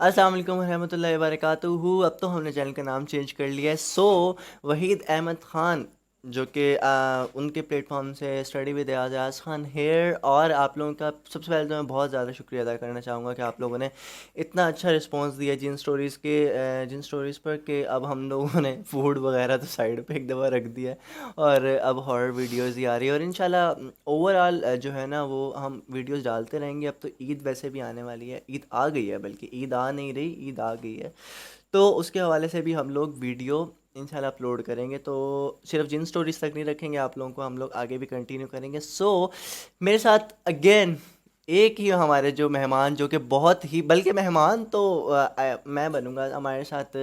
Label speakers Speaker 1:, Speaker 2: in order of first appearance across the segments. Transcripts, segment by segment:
Speaker 1: अस्सलाम वालेकुम रहमतुल्लाहि व बरकातुहू। अब तो हमने चैनल का नाम चेंज कर लिया है। वहीद अहमद ख़ान जो कि उनके प्लेटफॉर्म से study with Ejaz Khan here. और आप लोगों का सबसे पहले तो मैं बहुत ज़्यादा शुक्रिया अदा करना चाहूँगा कि आप लोगों ने इतना अच्छा रिस्पांस दिया जिन स्टोरीज़ पर कि अब हम लोगों ने फूड वगैरह तो साइड पे एक दफ़ा रख दिया है और अब हॉरर वीडियोस ही आ रही है। और इंशाल्लाह ओवरऑल जो है ना वो हम वीडियोस डालते रहेंगे। अब तो ईद वैसे भी आने वाली है, ईद आ गई है, बल्कि ईद आ नहीं रही, ईद आ गई है। तो उसके हवाले से भी हम लोग वीडियो इंशाल्लाह अपलोड करेंगे। तो सिर्फ जिन स्टोरीज तक नहीं रखेंगे आप लोगों को, हम लोग आगे भी कंटिन्यू करेंगे। मेरे साथ अगेन एक ही हमारे जो मेहमान, जो कि बहुत ही, बल्कि मेहमान तो मैं बनूंगा, हमारे साथ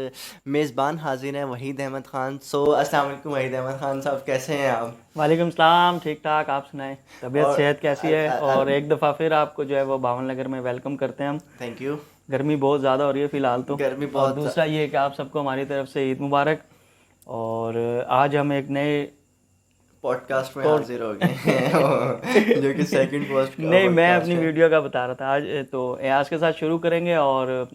Speaker 1: मेज़बान हाजिर हैं वहीद अहमद ख़ान। अस्सलाम वालेकुम वहीद अहमद ख़ान साहब, कैसे हैं आप?
Speaker 2: वालेकुम सलाम। ठीक ठाक, आप सुनाएं, तबीयत
Speaker 1: और
Speaker 2: सेहत कैसी है? और एक दफ़ा फिर आपको जो है वो भावन नगर में वेलकम करते हैं हम।
Speaker 1: Thank you.
Speaker 2: गर्मी बहुत ज़्यादा हो रही है फ़िलहाल तो।
Speaker 1: गर्मी
Speaker 2: और
Speaker 1: बहुत
Speaker 2: दूसरा ये है कि आप सबको हमारी तरफ से ईद मुबारक। और आज हम एक नए
Speaker 1: पॉडकास्ट में
Speaker 2: तौर
Speaker 1: हाजिर हो गए हैं जो कि सेकंड
Speaker 2: नहीं, मैं
Speaker 1: पॉडकास्ट
Speaker 2: अपनी
Speaker 1: है।
Speaker 2: वीडियो का बता रहा था। आज तो एयाज के साथ शुरू करेंगे और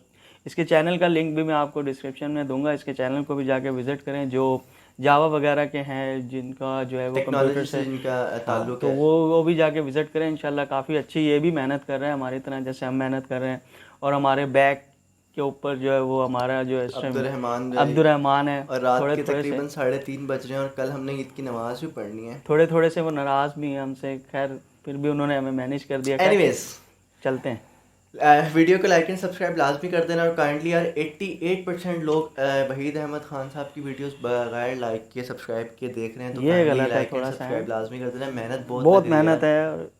Speaker 2: इसके चैनल का लिंक भी मैं आपको डिस्क्रिप्शन में दूंगा। इसके चैनल को भी जाके विज़िट करें। जो जावा वगैरह के हैं, जिनका जो है वो कंप्यूटर
Speaker 1: टेक्नोलॉजी
Speaker 2: से,
Speaker 1: से जिनका
Speaker 2: हाँ,
Speaker 1: ताल्लुक
Speaker 2: तो
Speaker 1: है।
Speaker 2: वो भी जाके विज़िट करें। इंशाल्लाह काफ़ी अच्छी, ये भी मेहनत कर रहे हैं हमारी तरह, जैसे हम मेहनत कर रहे हैं। और हमारे बैक के ऊपर जो है वो हमारा जो है इस टाइम
Speaker 1: अब्दुलरहमान भाई।
Speaker 2: अब्दुलरहमान है।
Speaker 1: और रात
Speaker 2: थोड़े
Speaker 1: के
Speaker 2: थोड़े से
Speaker 1: तकरीबन 3:30 बज रहे हैं और कल हमने ईद की नमाज भी पढ़नी है।
Speaker 2: थोड़े थोड़े से वो नाराज़ भी हैं हमसे, खैर फिर भी उन्होंने हमें मैनेज कर दिया। खैर
Speaker 1: एनीवेज,
Speaker 2: चलते हैं।
Speaker 1: वीडियो को लाइक एंड सब्सक्राइब लाजमी कर देना। और काइंडली यार 88% लोग वहीद अहमद ख़ान साहब की वीडियोस बगैर लाइक किए सब्सक्राइब किए देख रहे हैं। तो
Speaker 2: ये
Speaker 1: काइंडली
Speaker 2: गलत है
Speaker 1: लाइक एंड
Speaker 2: थोड़ा सा, है
Speaker 1: सब्सक्राइब लाजमी कर देना, मेहनत बहुत लग
Speaker 2: बहुत
Speaker 1: रही है
Speaker 2: मेहनत
Speaker 1: यार।
Speaker 2: है और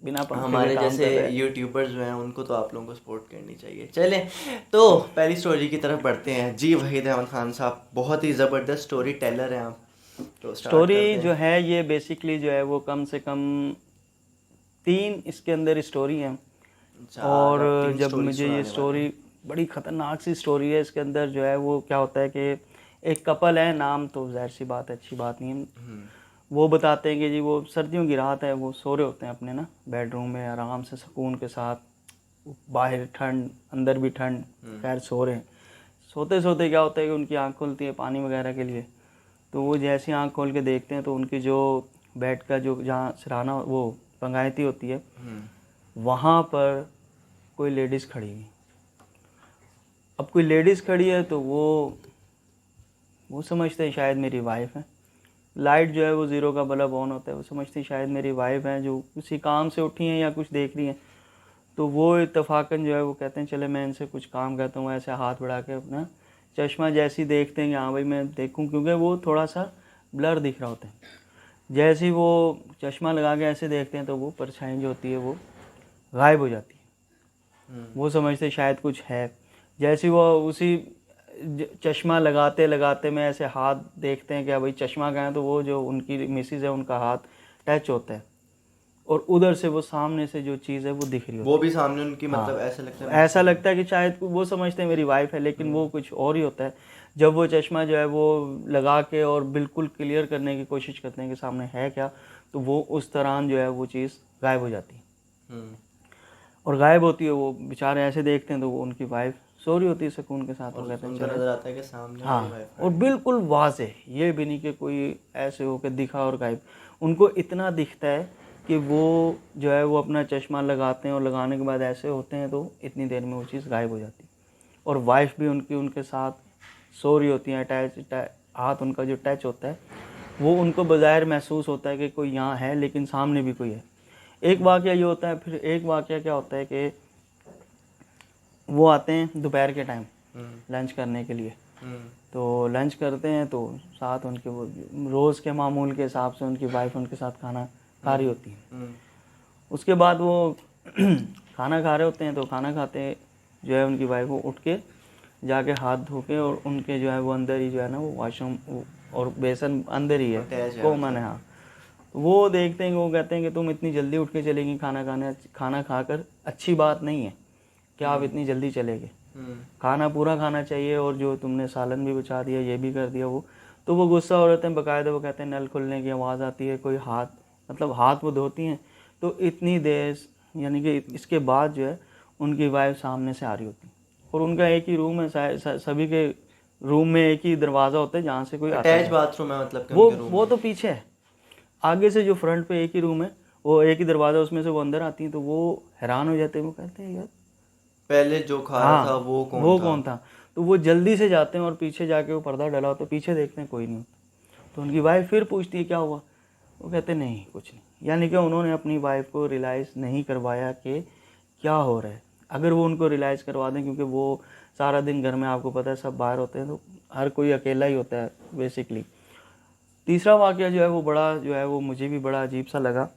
Speaker 2: बिना पंखे के
Speaker 1: हमारे
Speaker 2: काम
Speaker 1: जैसे
Speaker 2: कर रहे हैं।
Speaker 1: यूट्यूबर्स जो हैं उनको तो आप लोगों को सपोर्ट करनी चाहिए। चलें, तो पहली स्टोरी की तरफ बढ़ते हैं। जी वहीद अहमद ख़ान साहब बहुत ही ज़बरदस्त स्टोरी टेलर हैं आप, तो स्टार्ट
Speaker 2: स्टोरी
Speaker 1: करते
Speaker 2: जो
Speaker 1: हैं।
Speaker 2: है ये बेसिकली जो है वो कम से कम 3 इसके अंदर स्टोरी है।
Speaker 1: अच्छा, आज
Speaker 2: और
Speaker 1: आप 3
Speaker 2: जब
Speaker 1: स्टोरी
Speaker 2: मुझे ये
Speaker 1: सुनाने वाले
Speaker 2: स्टोरी,
Speaker 1: हैं।
Speaker 2: बड़ी ख़तरनाक सी स्टोरी है। इसके अंदर जो है वो क्या होता है कि एक कपल है, नाम तो ज़ाहिर सी बात है, अच्छी बात नहीं है। वो बताते हैं कि जी वो सर्दियों की रात है, वो सो रहे होते हैं अपने ना बेडरूम में आराम से सुकून के साथ। बाहर ठंड, अंदर भी ठंड, खैर सो रहे हैं। सोते सोते क्या होता है कि उनकी आँख खुलती है पानी वगैरह के लिए। तो वो जैसी आँख खोल के देखते हैं तो उनकी जो बेड का जो जहाँ सिरहाना वो पंगायती होती है, वहाँ पर कोई लेडीज़ खड़ी हुई। अब कोई लेडीज़ खड़ी है तो वो समझते हैं शायद मेरी वाइफ है। लाइट जो है वो ज़ीरो का बल्ब ऑन होता है, वो समझती हैं शायद मेरी वाइफ है जो किसी काम से उठी हैं या कुछ देख रही हैं। तो वो इत्तफाकन जो है वो कहते हैं चले मैं इनसे कुछ काम करता हूँ। ऐसे हाथ बढ़ा के अपना चश्मा जैसे ही देखते हैं कि हाँ भाई मैं देखूँ, क्योंकि वो थोड़ा सा ब्लर दिख रहा होता है। जैसे ही वो चश्मा लगा के ऐसे देखते हैं तो वो परछाई जो होती है वो गायब हो जाती है। वो समझते शायद कुछ है। जैसे ही वो उसी चश्मा लगाते लगाते में ऐसे हाथ देखते हैं कि भाई चश्मा कहाँ है, तो वो जो उनकी मिसिज है उनका हाथ टच होता है और उधर से वो सामने से जो चीज़ है वो दिख रही
Speaker 1: वो
Speaker 2: होती
Speaker 1: भी सामने उनकी,
Speaker 2: है।
Speaker 1: मतलब
Speaker 2: हाँ,
Speaker 1: ऐसा लगता है
Speaker 2: ऐसा
Speaker 1: मिसेज है।
Speaker 2: लगता है कि शायद वो समझते हैं मेरी वाइफ है, लेकिन वो कुछ और ही होता है। जब वो चश्मा जो है वो लगा के और बिल्कुल क्लियर करने की कोशिश करते हैं कि सामने है क्या, तो वो उस दौरान जो है वो चीज़ गायब हो जाती है।
Speaker 1: हम्म।
Speaker 2: और गायब होती है, वो बेचारे ऐसे देखते हैं तो वो उनकी वाइफ सो रही होती है सुकून के साथ। वो
Speaker 1: और
Speaker 2: कहते हैं
Speaker 1: उनको
Speaker 2: चले।
Speaker 1: नजर आता है कि सामने मेरी
Speaker 2: हाँ,
Speaker 1: वाइफ
Speaker 2: और
Speaker 1: खड़ी है।
Speaker 2: बिल्कुल वाज़ेह, ये भी नहीं कि कोई ऐसे हो के दिखा और गायब। उनको इतना दिखता है कि वो जो है वो अपना चश्मा लगाते हैं और लगाने के बाद ऐसे होते हैं तो इतनी देर में वो चीज़ गायब हो जाती है। और वाइफ भी उनकी उनके साथ सो रही होती हैं। हाथ उनका जो टच होता है वो उनको बज़ाहिर महसूस होता है कि कोई यहाँ है, लेकिन सामने भी कोई है। एक वाक़या ये होता है। फिर एक वाक़या क्या होता है कि वो आते हैं दोपहर के टाइम
Speaker 1: हम्म।
Speaker 2: लंच करने के लिए।
Speaker 1: हम्म।
Speaker 2: तो लंच करते हैं तो साथ उनके वो रोज़ के मामूल के हिसाब से उनकी वाइफ उनके साथ खाना खा रही होती है।
Speaker 1: हम्म।
Speaker 2: उसके बाद वो खाना खा रहे होते हैं तो खाना खाते जो है उनकी वाइफ वो उठ के जाके हाथ धो के, और उनके जो है वो अंदर ही जो है ना वो वॉशरूम और बेसन अंदर ही है,
Speaker 1: अटैच है
Speaker 2: कॉमन है।
Speaker 1: मतलब।
Speaker 2: हाँ, तो वो देखते हैं कि वो कहते हैं कि तुम इतनी जल्दी उठ के चलेगी खाना खाने, खाना खाकर अच्छी बात नहीं है कि आप इतनी जल्दी चले गए।
Speaker 1: हम्म।
Speaker 2: खाना पूरा खाना चाहिए, और जो तुमने सालन भी बचा दिया, ये भी कर दिया वो। तो वो गुस्सा हो रहे हैं बाकायदा। वो कहते हैं नल खुलने की आवाज़ आती है, कोई हाथ, मतलब हाथ वो धोती हैं तो इतनी देर, यानी कि इसके बाद जो है उनकी वाइफ सामने से आ रही होती है। और उनका एक ही रूम है, सभी के रूम में एक ही दरवाज़ा होता है जहाँ से कोई आता
Speaker 1: अटैच
Speaker 2: है।
Speaker 1: बाथरूम है मतलब कि
Speaker 2: वो
Speaker 1: उनके रूम
Speaker 2: वो
Speaker 1: में?
Speaker 2: तो पीछे है, आगे से जो फ्रंट पे एक ही रूम है, वो एक ही दरवाज़ा, उसमें से वो अंदर आती हैं तो वो हैरान हो जाते हैं, वो कहते हैं यार
Speaker 1: पहले जो खा रहा था
Speaker 2: हाँ
Speaker 1: वो कौन
Speaker 2: वो
Speaker 1: था?
Speaker 2: कौन था। तो वो जल्दी से जाते हैं और पीछे जाके वो पर्दा डला होता है, पीछे देखते हैं कोई नहीं होता। तो उनकी वाइफ फिर पूछती है क्या हुआ, वो कहते हैं नहीं कुछ नहीं। यानी कि उन्होंने अपनी वाइफ को रियलाइज़ नहीं करवाया कि क्या हो रहा है। अगर वो उनको रियलाइज़ करवा दें, क्योंकि वो सारा दिन घर में, आपको पता है सब बाहर होते हैं, तो हर कोई अकेला ही होता है बेसिकली। तीसरा वाक़या जो है वो बड़ा जो है वो मुझे भी बड़ा अजीब सा लगा।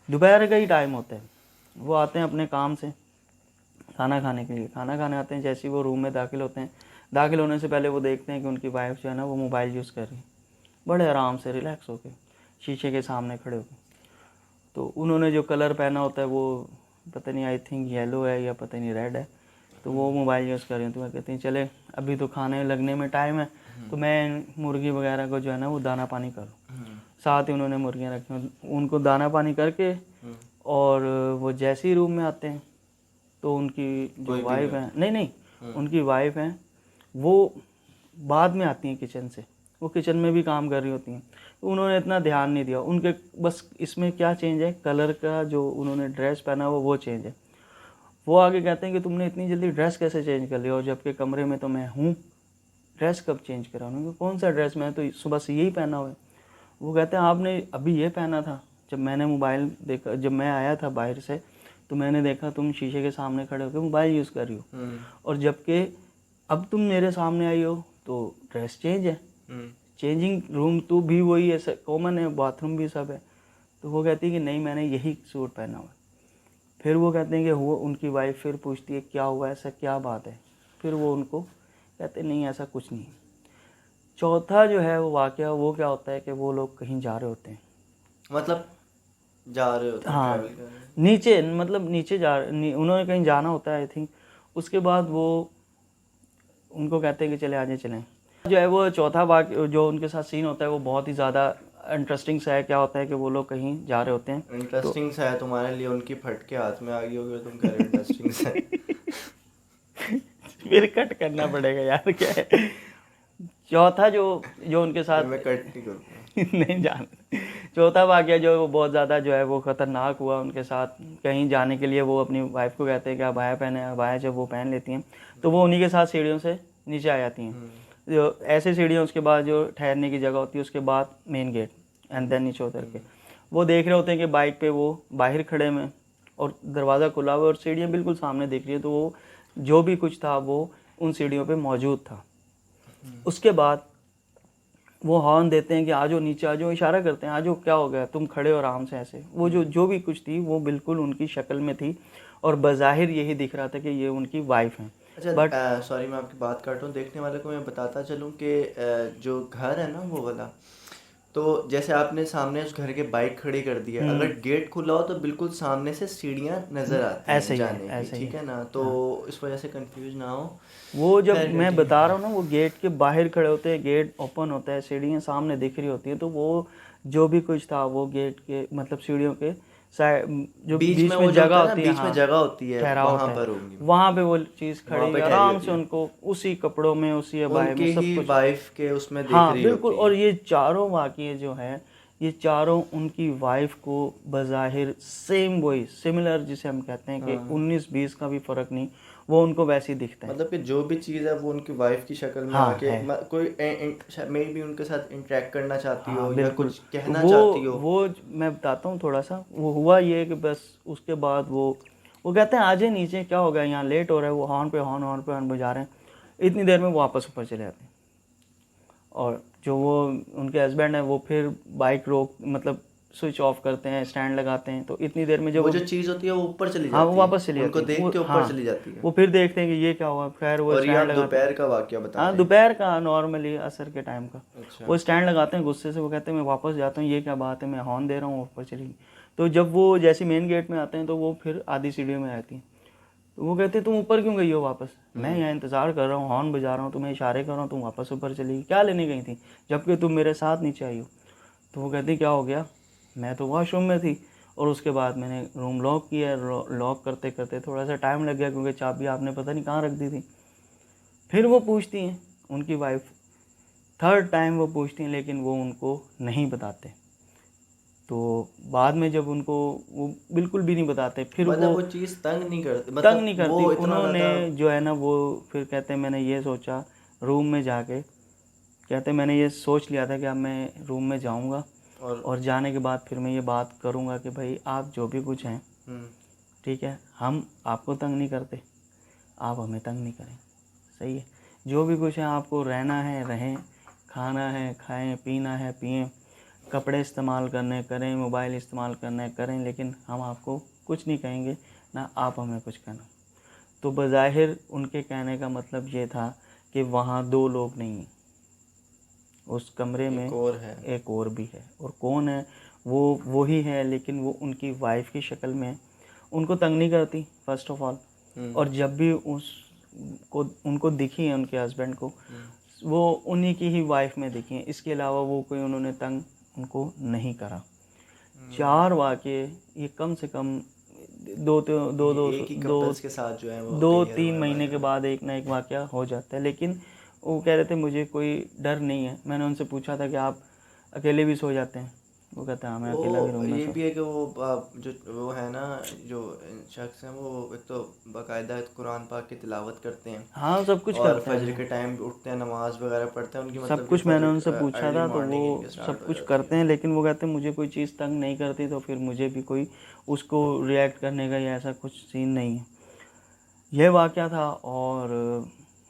Speaker 2: दोपहर का ही टाइम होता है, वो आते हैं अपने काम से खाना खाने के लिए, खाना खाने आते हैं। जैसे ही वो रूम में दाखिल होते हैं, दाखिल होने से पहले वो देखते हैं कि उनकी वाइफ जो है ना वो मोबाइल यूज़ कर रही है, बड़े आराम से रिलैक्स होके शीशे के सामने खड़े होकर। तो उन्होंने जो कलर पहना होता है वो पता नहीं, आई थिंक येलो है या पता नहीं रेड है, तो वो मोबाइल यूज़ कर रही हैं। तो मैं कहती हैं चले अभी तो खाने लगने में टाइम है, तो मैं मुर्गी वगैरह को जो है ना वो दाना पानी करूँ। साथ ही उन्होंने मुर्गियाँ रखी हैं, उनको दाना पानी करके, और वो जैसे ही रूम में आते हैं तो उनकी जो
Speaker 1: कोई भी
Speaker 2: वाइफ
Speaker 1: नहीं
Speaker 2: है, नहीं उनकी वाइफ हैं, वो बाद में आती हैं किचन से, वो किचन में भी काम कर रही होती हैं। तो उन्होंने इतना ध्यान नहीं दिया, उनके बस इसमें क्या चेंज है, कलर का जो उन्होंने ड्रेस पहना हुआ वो चेंज है। वो आगे कहते हैं कि तुमने इतनी जल्दी ड्रेस कैसे चेंज कर लिया, और जबकि कमरे में तो मैं हूँ, ड्रेस कब चेंज करा। उन्होंने कहा कौन सा ड्रेस, मैं तो सुबह से यही पहना हुआ है। वो कहते हैं आपने अभी ये पहना था, जब मैंने मोबाइल देखा, जब मैं आया था बाहर से तो मैंने देखा तुम शीशे के सामने खड़े होकर मोबाइल यूज़ कर रही हो, और जबकि अब तुम मेरे सामने आई हो तो ड्रेस चेंज है, चेंजिंग रूम तो भी वही है, कॉमन है, बाथरूम भी सब है। तो वो कहती है कि नहीं मैंने यही सूट पहना हुआ है। फिर वो कहते हैं कि वो, उनकी वाइफ फिर पूछती है क्या हुआ, ऐसा क्या बात है। फिर वो उनको कहते नहीं ऐसा कुछ नहीं। चौथा जो है वो वाक़या वो क्या होता है कि वो लोग कहीं जा रहे होते हैं,
Speaker 1: मतलब जा रहे होते हैं,
Speaker 2: हाँ
Speaker 1: ट्रैवल कर रहे हैं।
Speaker 2: नीचे, मतलब नीचे उन्होंने कहीं जाना होता है आई थिंक। उसके बाद वो उनको कहते हैं कि चले आगे चलें। जो है वो चौथा वाक़या जो उनके साथ सीन होता है वो बहुत ही ज़्यादा इंटरेस्टिंग सा है। क्या होता है कि वो लोग कहीं जा रहे होते हैं तो
Speaker 1: इंटरेस्टिंग सा है तुम्हारे लिए, उनकी फटके हाथ में आ गई होगी, तुम कह रहे हो इंटरेस्टिंग सा है।
Speaker 2: फिर कट करना पड़ेगा यार, क्या है। चौथा जो जो उनके साथ
Speaker 1: फिर मैं कट नहीं करूँगा।
Speaker 2: नहीं जान, चौथा वाक़या जो है वो बहुत ज़्यादा जो है वो ख़तरनाक हुआ उनके साथ। कहीं जाने के लिए वो अपनी वाइफ को कहते हैं कि अबाया पहने, अबाया जब वो पहन लेती हैं तो वो उन्हीं के साथ सीढ़ियों से नीचे आ जाती हैं। जो ऐसे सीढ़ियाँ, उसके बाद जो ठहरने की जगह होती है, उसके बाद मेन गेट, एंड देन नीचे उतर के वो देख रहे होते हैं कि बाइक पे वो बाहर खड़े में और दरवाज़ा खुला हुआ है और सीढ़ियाँ बिल्कुल सामने दिख रही है। तो वो जो भी कुछ था वो उन सीढ़ियों पे मौजूद था। उसके बाद वो हॉर्न देते हैं कि आ जाओ नीचे आ जाओ, इशारा करते हैं आ जाओ, क्या हो गया तुम खड़े हो आराम से। ऐसे वो जो भी कुछ थी वो बिल्कुल उनकी शक्ल में थी और बज़ाहिर यही दिख रहा था कि ये उनकी वाइफ हैं।
Speaker 1: अच्छा,
Speaker 2: बट
Speaker 1: सॉरी मैं आपकी बात काट रहा हूँ। देखने वाले को मैं बताता चलूँ कि जो घर है ना वो वाला, तो जैसे आपने सामने उस घर के बाइक खड़ी कर दी है, अगर गेट खुला हो तो बिल्कुल सामने से सीढ़ियाँ नज़र आती हैं
Speaker 2: ऐसे ही है,
Speaker 1: जाने की,
Speaker 2: ऐसे ही
Speaker 1: ठीक
Speaker 2: है।
Speaker 1: है ना? तो इस वजह से कंफ्यूज ना हो।
Speaker 2: वो जब
Speaker 1: खैर
Speaker 2: मैं
Speaker 1: कंटिन्यू।
Speaker 2: बता रहा हूँ ना, वो गेट के बाहर खड़े होते हैं, गेट ओपन होता है, सीढ़ियाँ सामने दिख रही होती हैं। तो वो जो भी कुछ था वो गेट के मतलब सीढ़ियों के साइड जो
Speaker 1: बीच में
Speaker 2: बीच
Speaker 1: वो
Speaker 2: में
Speaker 1: जो
Speaker 2: जगह
Speaker 1: होता है ना,
Speaker 2: होती है,
Speaker 1: बीच में
Speaker 2: हाँ
Speaker 1: जगह होती है,
Speaker 2: ठहराव
Speaker 1: वहाँ
Speaker 2: होता है,
Speaker 1: पर होंगी,
Speaker 2: वहाँ पे वो चीज़
Speaker 1: वहाँ
Speaker 2: खड़ी
Speaker 1: पे ठहरी
Speaker 2: आराम
Speaker 1: होती
Speaker 2: से
Speaker 1: है,
Speaker 2: उनको उसी कपड़ों में, उसी अबाए में
Speaker 1: उनकी
Speaker 2: सब
Speaker 1: ही
Speaker 2: कुछ।
Speaker 1: वाइफ के उसमें दिख
Speaker 2: हाँ
Speaker 1: रही
Speaker 2: बिल्कुल।
Speaker 1: होती
Speaker 2: और
Speaker 1: हैं।
Speaker 2: ये चारों वाक़ये जो हैं, ये चारों उनकी वाइफ को बज़ाहिर सेम वही सिमिलर, जिसे हम कहते हैं कि 19-20 का भी फ़र्क नहीं, वो उनको वैसे ही दिखता है।
Speaker 1: मतलब कि जो भी चीज़ है वो उनकी वाइफ की शक्ल में
Speaker 2: हाँ
Speaker 1: आके
Speaker 2: है,
Speaker 1: कोई मे भी उनके साथ इंटरेक्ट करना चाहती
Speaker 2: हाँ
Speaker 1: हो या
Speaker 2: बिल्कुल।
Speaker 1: कुछ
Speaker 2: तो
Speaker 1: कहना चाहती हो।
Speaker 2: वो मैं बताता हूँ थोड़ा सा। वो हुआ ये कि बस उसके बाद वो कहते हैं आ जाए नीचे, क्या हो गया यहाँ लेट हो रहा है। वो हॉर्न पे हॉर्न बजा रहे हैं। इतनी देर में वो वापस ऊपर चले जाते हैं, और जो वो उनके हस्बैंड हैं वो फिर बाइक रोक मतलब स्विच ऑफ करते हैं, स्टैंड लगाते हैं। तो इतनी देर में जब
Speaker 1: वो जो चीज़ होती है वो ऊपर चली
Speaker 2: हाँ वो
Speaker 1: जाती है,
Speaker 2: वापस चली
Speaker 1: उनको
Speaker 2: जाती है।
Speaker 1: देख
Speaker 2: वो
Speaker 1: के ऊपर
Speaker 2: हाँ
Speaker 1: चली जाती है।
Speaker 2: वो फिर देखते हैं कि ये क्या हुआ, खैर वो
Speaker 1: और ये
Speaker 2: स्टैंड
Speaker 1: आप
Speaker 2: लगाते हैं।
Speaker 1: दोपहर का वाकया बता
Speaker 2: हाँ
Speaker 1: रहे हैं?
Speaker 2: दोपहर का, नॉर्मली असर के टाइम का।
Speaker 1: अच्छा।
Speaker 2: वो स्टैंड लगाते हैं गुस्से से, वो कहते हैं मैं वापस जाता हूँ, ये क्या बात है, मैं हॉर्न दे रहा हूँ ऊपर चली गई। तो जब वो जैसे मेन गेट में आते हैं तो वो फिर आधी सीढ़ियों में रहती हैं। तो वो कहते हैं तुम ऊपर क्यों गई हो वापस, मैं यहाँ इंतज़ार कर रहा हूँ, हॉर्न बजा रहा हूँ, तुम्हें इशारे कर रहा हूँ, तुम वापस ऊपर चली गई, क्या लेने गई थी जबकि तुम मेरे साथ नीचे आई हो। तो वो कहती क्या हो गया, मैं तो वॉशरूम में थी और उसके बाद मैंने रूम लॉक किया। लॉक करते करते थोड़ा सा टाइम लग गया क्योंकि चाबी आपने पता नहीं कहाँ रख दी थी। फिर वो पूछती हैं उनकी वाइफ, थर्ड टाइम वो पूछती हैं, लेकिन वो उनको नहीं बताते। तो बाद में जब उनको वो बिल्कुल भी नहीं बताते, फिर
Speaker 1: मतलब
Speaker 2: वो
Speaker 1: वो चीज़ तंग नहीं करती,
Speaker 2: तंग
Speaker 1: मतलब
Speaker 2: नहीं करती।
Speaker 1: वो इतना
Speaker 2: उन्होंने
Speaker 1: ज़्यादा।
Speaker 2: जो है ना वो फिर कहते हैं मैंने ये सोचा रूम में जाके, कहते हैं मैंने ये सोच लिया था कि अब मैं रूम में जाऊंगा
Speaker 1: और
Speaker 2: और जाने के बाद फिर मैं ये बात करूंगा कि भाई आप जो भी कुछ हैं,
Speaker 1: हम्म,
Speaker 2: ठीक है, हम आपको तंग नहीं करते, आप हमें तंग नहीं करें, सही है। जो भी कुछ है आपको रहना है रहें, खाना है खाएं, पीना है पिएं, कपड़े इस्तेमाल करने करें, मोबाइल इस्तेमाल करने करें, लेकिन हम आपको कुछ नहीं कहेंगे, ना आप हमें कुछ कहना। तो बज़ाहिर उनके कहने का मतलब ये था कि वहाँ दो लोग नहीं हैं, उस कमरे में
Speaker 1: एक और है।
Speaker 2: एक और भी है। और कौन है वो ही है, लेकिन वो उनकी वाइफ की शक्ल में है। उनको तंग नहीं करती फर्स्ट ऑफ ऑल, और जब भी उनको दिखी है उनके हस्बैंड को, वो उन्हीं की ही वाइफ में दिखी है, इसके अलावा वो कोई उन्होंने तंग उनको नहीं करा। 4 वाक़ये, ये कम से कम दो दो दो
Speaker 1: ये
Speaker 2: दो
Speaker 1: एक ही
Speaker 2: दो
Speaker 1: कपल्स के साथ जो है वो
Speaker 2: दो
Speaker 1: क्लियर हुआ
Speaker 2: तीन
Speaker 1: है
Speaker 2: महीने के
Speaker 1: बात।
Speaker 2: बाद एक ना एक वाक़या हो जाता है। लेकिन वो कह रहे थे मुझे कोई डर नहीं है। मैंने उनसे पूछा था कि आप अकेले भी सो जाते हैं? वो कहते हैं हाँ मैं अकेला भी रूम
Speaker 1: वो
Speaker 2: में
Speaker 1: ये
Speaker 2: सो।
Speaker 1: भी है कि वो जो वो है ना, जो शख्स हैं वो एक तो बाकायदा कुरान पाक की तिलावत करते हैं
Speaker 2: हाँ सब कुछ
Speaker 1: और
Speaker 2: करते हैं
Speaker 1: फजर
Speaker 2: वो,
Speaker 1: के टाइम उठते हैं, नमाज वगैरह पढ़ते हैं, उनकी
Speaker 2: सब
Speaker 1: मतलब कि
Speaker 2: कुछ मैंने उनसे
Speaker 1: फजर
Speaker 2: पूछा
Speaker 1: अर्ली
Speaker 2: था तो वो
Speaker 1: मॉर्निंग इनके स्टार्ट
Speaker 2: सब
Speaker 1: हो
Speaker 2: कुछ
Speaker 1: जाती
Speaker 2: करते
Speaker 1: है।
Speaker 2: हैं। लेकिन वो कहते हैं मुझे कोई चीज़ तंग नहीं करती, तो फिर मुझे भी कोई उसको रिएक्ट करने का या ऐसा कुछ सीन नहीं है। ये वाक़या था। और